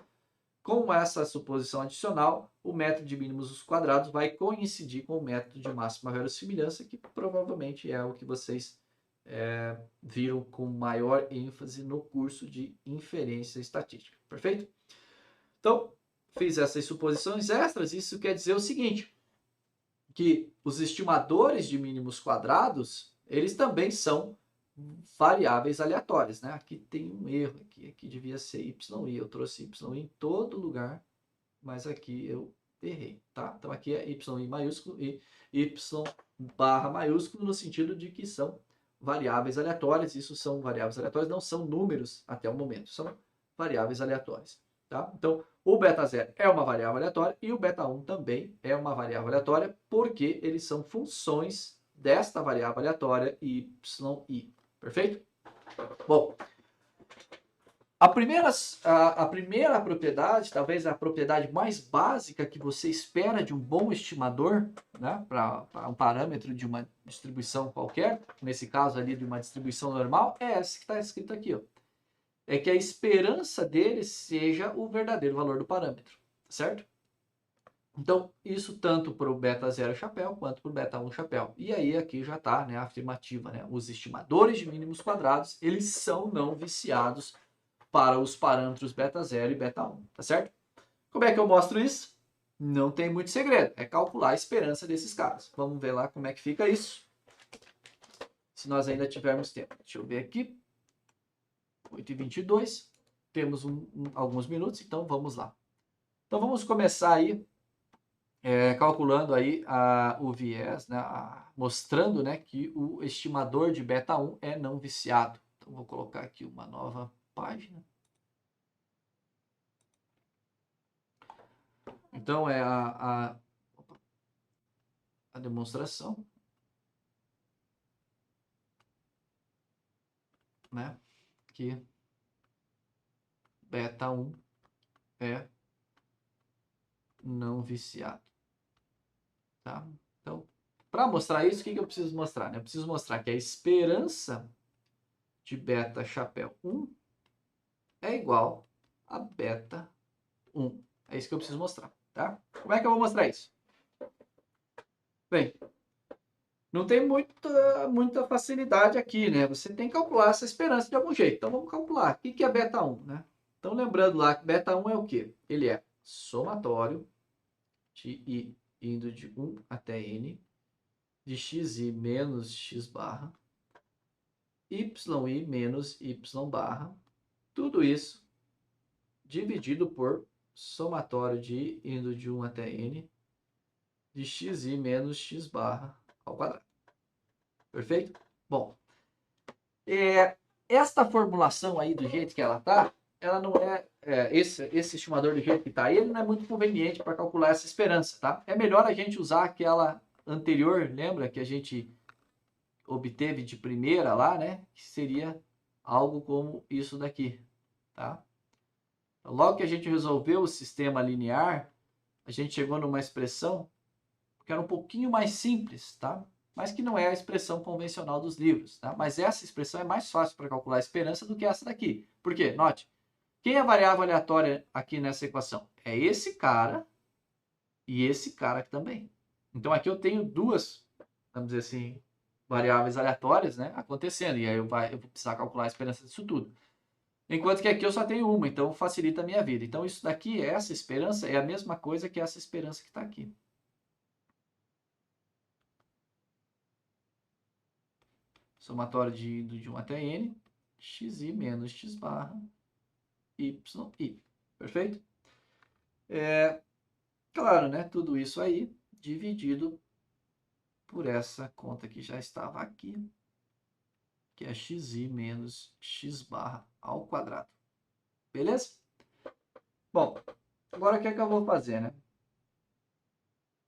Com essa suposição adicional, o método de mínimos quadrados vai coincidir com o método de máxima verossimilhança, que provavelmente é o que vocês viram com maior ênfase no curso de inferência estatística. Perfeito? Então, fiz essas suposições extras. Isso quer dizer o seguinte, que os estimadores de mínimos quadrados, eles também são variáveis aleatórias, né? Aqui tem um erro, aqui devia ser y, eu trouxe y em todo lugar, mas aqui eu errei, tá? Então aqui é y maiúsculo e y barra maiúsculo no sentido de que são variáveis aleatórias. Isso são variáveis aleatórias, não são números até o momento, são variáveis aleatórias, tá? Então o beta 0 é uma variável aleatória e o beta 1 também é uma variável aleatória, porque eles são funções desta variável aleatória y, perfeito? Bom, a primeira propriedade, talvez a propriedade mais básica que você espera de um bom estimador, né, para um parâmetro de uma distribuição qualquer, nesse caso ali de uma distribuição normal, é essa que está escrita aqui, ó. É que a esperança dele seja o verdadeiro valor do parâmetro, certo? Então, isso tanto para o beta 0 chapéu quanto para o beta 1 chapéu. E aí aqui já está, né, a afirmativa, né? Os estimadores de mínimos quadrados, eles são não viciados para os parâmetros beta 0 e beta 1, tá certo? Como é que eu mostro isso? Não tem muito segredo, é calcular a esperança desses caras. Vamos ver lá como é que fica isso. Se nós ainda tivermos tempo. Deixa eu ver aqui. 8h22. Temos alguns minutos, então vamos lá. Então vamos começar aí calculando aí o viés, né, mostrando, né, que o estimador de beta 1 é não viciado. Então vou colocar aqui uma nova página. Então é a demonstração, né, que beta 1 é não viciado, tá? Então, para mostrar isso, o que eu preciso mostrar, né? Eu preciso mostrar que a esperança de beta chapéu 1 é igual a beta 1. É isso que eu preciso mostrar, tá? Como é que eu vou mostrar isso? Bem, não tem muita facilidade aqui, né? Você tem que calcular essa esperança de algum jeito. Então vamos calcular. O que é beta 1, né? Então lembrando lá que beta 1 é o quê? Ele é somatório de i indo de 1 até n, de xi menos x barra, yi menos y barra, tudo isso dividido por somatório de i indo de 1 até n, de xi menos x barra ao quadrado. Perfeito? Bom, esta formulação aí do jeito que ela tá, ela não esse estimador do jeito que tá aí, ele não é muito conveniente para calcular essa esperança, tá? É melhor a gente usar aquela anterior, lembra que a gente obteve de primeira lá, né? Que seria algo como isso daqui, tá? Então, logo que a gente resolveu o sistema linear, a gente chegou numa expressão que era um pouquinho mais simples, tá? Mas que não é a expressão convencional dos livros, tá? Mas essa expressão é mais fácil para calcular a esperança do que essa daqui. Por quê? Note, quem é a variável aleatória aqui nessa equação? É esse cara e esse cara aqui também. Então aqui eu tenho duas, vamos dizer assim, variáveis aleatórias, né, acontecendo. E aí eu vou precisar calcular a esperança disso tudo. Enquanto que aqui eu só tenho uma, então facilita a minha vida. Então isso daqui, essa esperança, é a mesma coisa que essa esperança que está aqui. Somatório de 1 até n, xi menos x barra, yi. Perfeito? Claro, né? Tudo isso aí dividido por essa conta que já estava aqui, que é xi menos x barra ao quadrado. Beleza? Bom, agora o que é que eu vou fazer, né?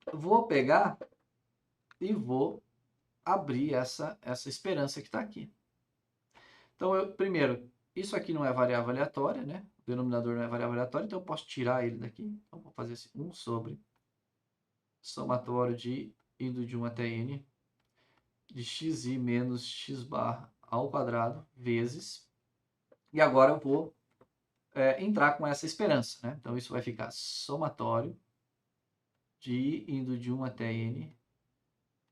Eu vou pegar e vou abrir essa esperança que está aqui. Então, primeiro, isso aqui não é variável aleatória, né? O denominador não é variável aleatória, então eu posso tirar ele daqui. Então, vou fazer assim, 1 sobre somatório de indo de 1 até n, de xi menos x barra ao quadrado, vezes. E agora eu vou entrar com essa esperança, né? Então, isso vai ficar somatório de i indo de 1 até n,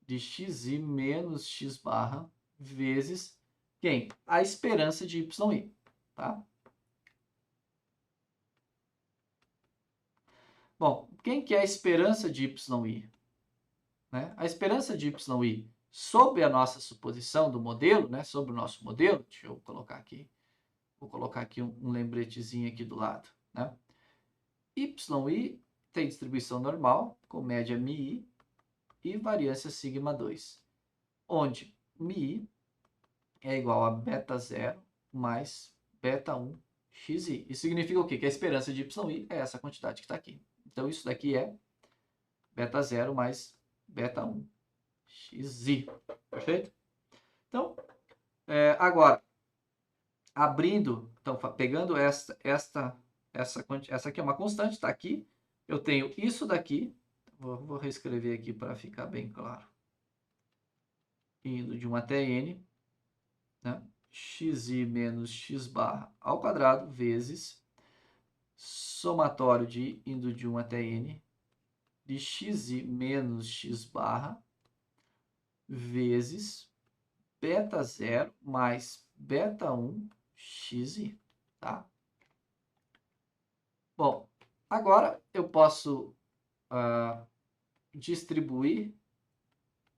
de xi menos x barra, vezes quem? A esperança de yi, tá? Bom, quem que é a esperança de yi? Né? A esperança de yi, sob a nossa suposição do modelo, né? Sobre o nosso modelo, deixa eu colocar aqui, vou colocar aqui um lembretezinho aqui do lado, né? yi tem distribuição normal, com média μi e variância sigma 2, onde μi é igual a beta 0 mais beta 1 xi. Isso significa o quê? Que a esperança de yi é essa quantidade que está aqui. Então, isso daqui é beta 0 mais beta 1 xi. Perfeito? Então, agora, abrindo, então, pegando essa aqui é uma constante, está aqui. Eu tenho isso daqui. Vou reescrever aqui para ficar bem claro. Indo de 1 até n, né? Xi menos x barra ao quadrado vezes somatório de indo de 1 até n de xi menos x barra vezes beta 0 mais beta 1 xi, tá? Bom, agora eu posso distribuir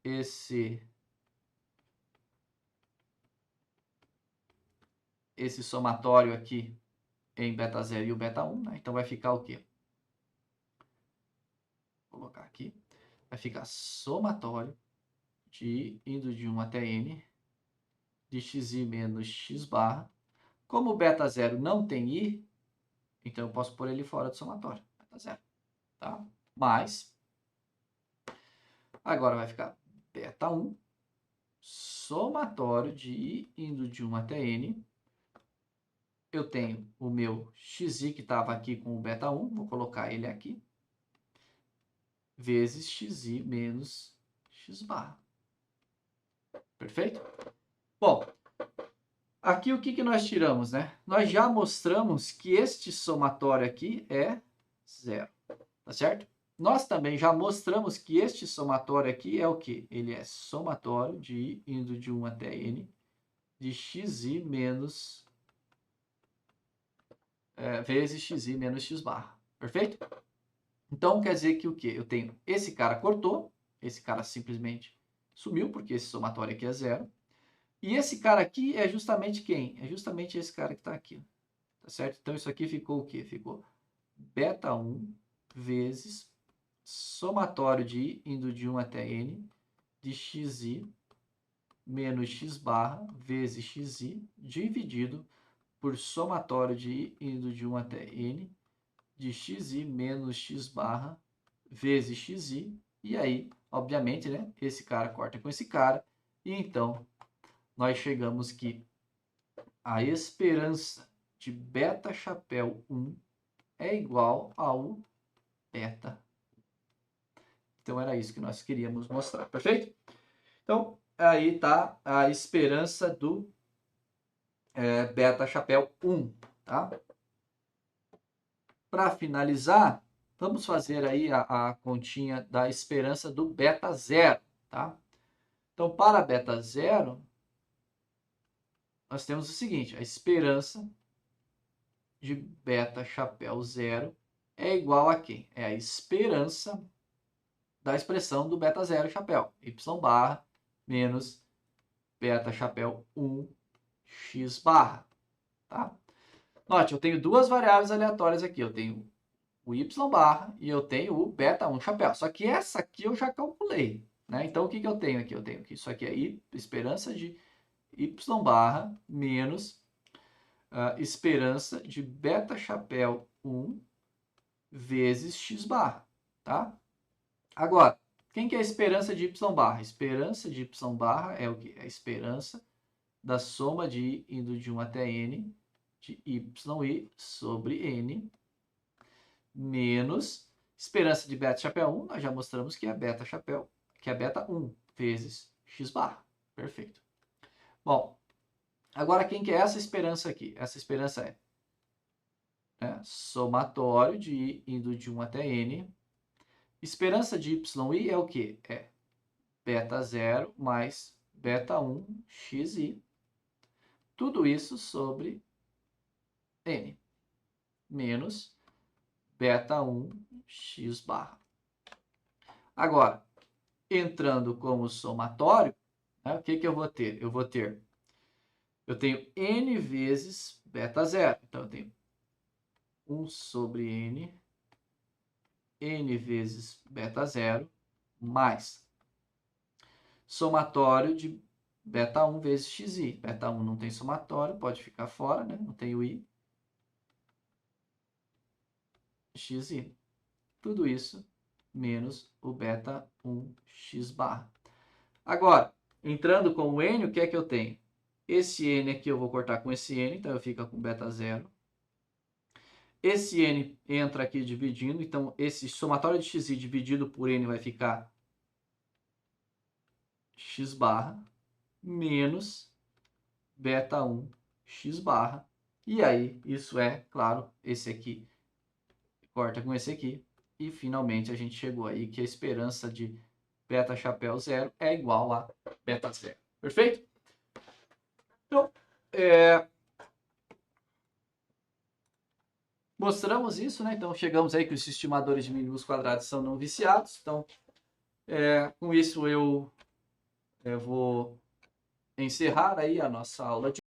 esse somatório aqui em beta 0 e o beta 1, né? Então vai ficar o quê? Vou colocar aqui. Vai ficar somatório de indo de 1 até n de xi menos x barra. Como o beta 0 não tem i, então eu posso pôr ele fora do somatório. Beta 0, tá? Mas, agora vai ficar beta 1 somatório de i indo de 1 até n. Eu tenho o meu xi que estava aqui com o beta 1, vou colocar ele aqui, vezes xi menos x barra. Perfeito? Bom, aqui o que nós tiramos, né? Nós já mostramos que este somatório aqui é 0, tá certo? Nós também já mostramos que este somatório aqui é o quê? Ele é somatório de i indo de 1 até n de xi menos vezes xi menos x barra. Perfeito? Então, quer dizer que o quê? Eu tenho esse cara cortou, esse cara simplesmente sumiu, porque esse somatório aqui é 0. E esse cara aqui é justamente quem? É justamente esse cara que está aqui. Tá certo? Então, isso aqui ficou o quê? Ficou beta 1 vezes somatório de i indo de 1 até n de xi menos x barra vezes xi dividido por somatório de i indo de 1 até n de xi menos x barra vezes xi. E aí, obviamente, né, esse cara corta com esse cara. E então, nós chegamos que a esperança de beta chapéu 1 é igual ao beta. Então, era isso que nós queríamos mostrar. Perfeito? Então, aí está a esperança do beta chapéu 1. Tá? Para finalizar, vamos fazer aí a continha da esperança do beta 0. Tá? Então, para beta 0, nós temos o seguinte, a esperança de beta chapéu 0 é igual a quem? É a esperança da expressão do beta 0 chapéu, y barra menos beta chapéu 1 x barra. Tá? Note, eu tenho duas variáveis aleatórias aqui, eu tenho o y barra e eu tenho o beta 1 chapéu, só que essa aqui eu já calculei. Né? Então, o que eu tenho aqui? Eu tenho que isso aqui é esperança de y barra menos esperança de beta chapéu 1 vezes x barra, tá? Agora, quem que é a esperança de y barra? A esperança de y barra é o que? É a esperança da soma de i indo de 1 até n de yi sobre n menos esperança de beta chapéu 1, nós já mostramos que é beta chapéu, que é beta 1 vezes x barra. Perfeito. Bom, agora, quem que é essa esperança aqui? Essa esperança é somatório de i indo de 1 até n. Esperança de yi é o quê? É beta 0 mais beta 1 xi. Tudo isso sobre n menos beta 1 x barra. Agora, entrando como somatório, né, o que eu vou ter? Eu tenho n vezes beta 0. Então, eu tenho 1 sobre n n vezes beta 0 mais somatório de beta 1 vezes xi. Beta 1 não tem somatório, pode ficar fora, né? Não tem o i. Xi. Tudo isso menos o beta 1 x barra. Agora, entrando com o n, o que é que eu tenho? Esse n aqui eu vou cortar com esse n, então eu fico com beta 0. Esse n entra aqui dividindo, então esse somatório de xi dividido por n vai ficar x barra menos beta 1 x barra. E aí, isso é, claro, esse aqui corta com esse aqui. E finalmente a gente chegou aí que a esperança de beta chapéu 0 é igual a beta 0. Perfeito? Então, mostramos isso, né? Então chegamos aí que os estimadores de mínimos quadrados são não viciados. Então, com isso eu vou encerrar aí a nossa aula de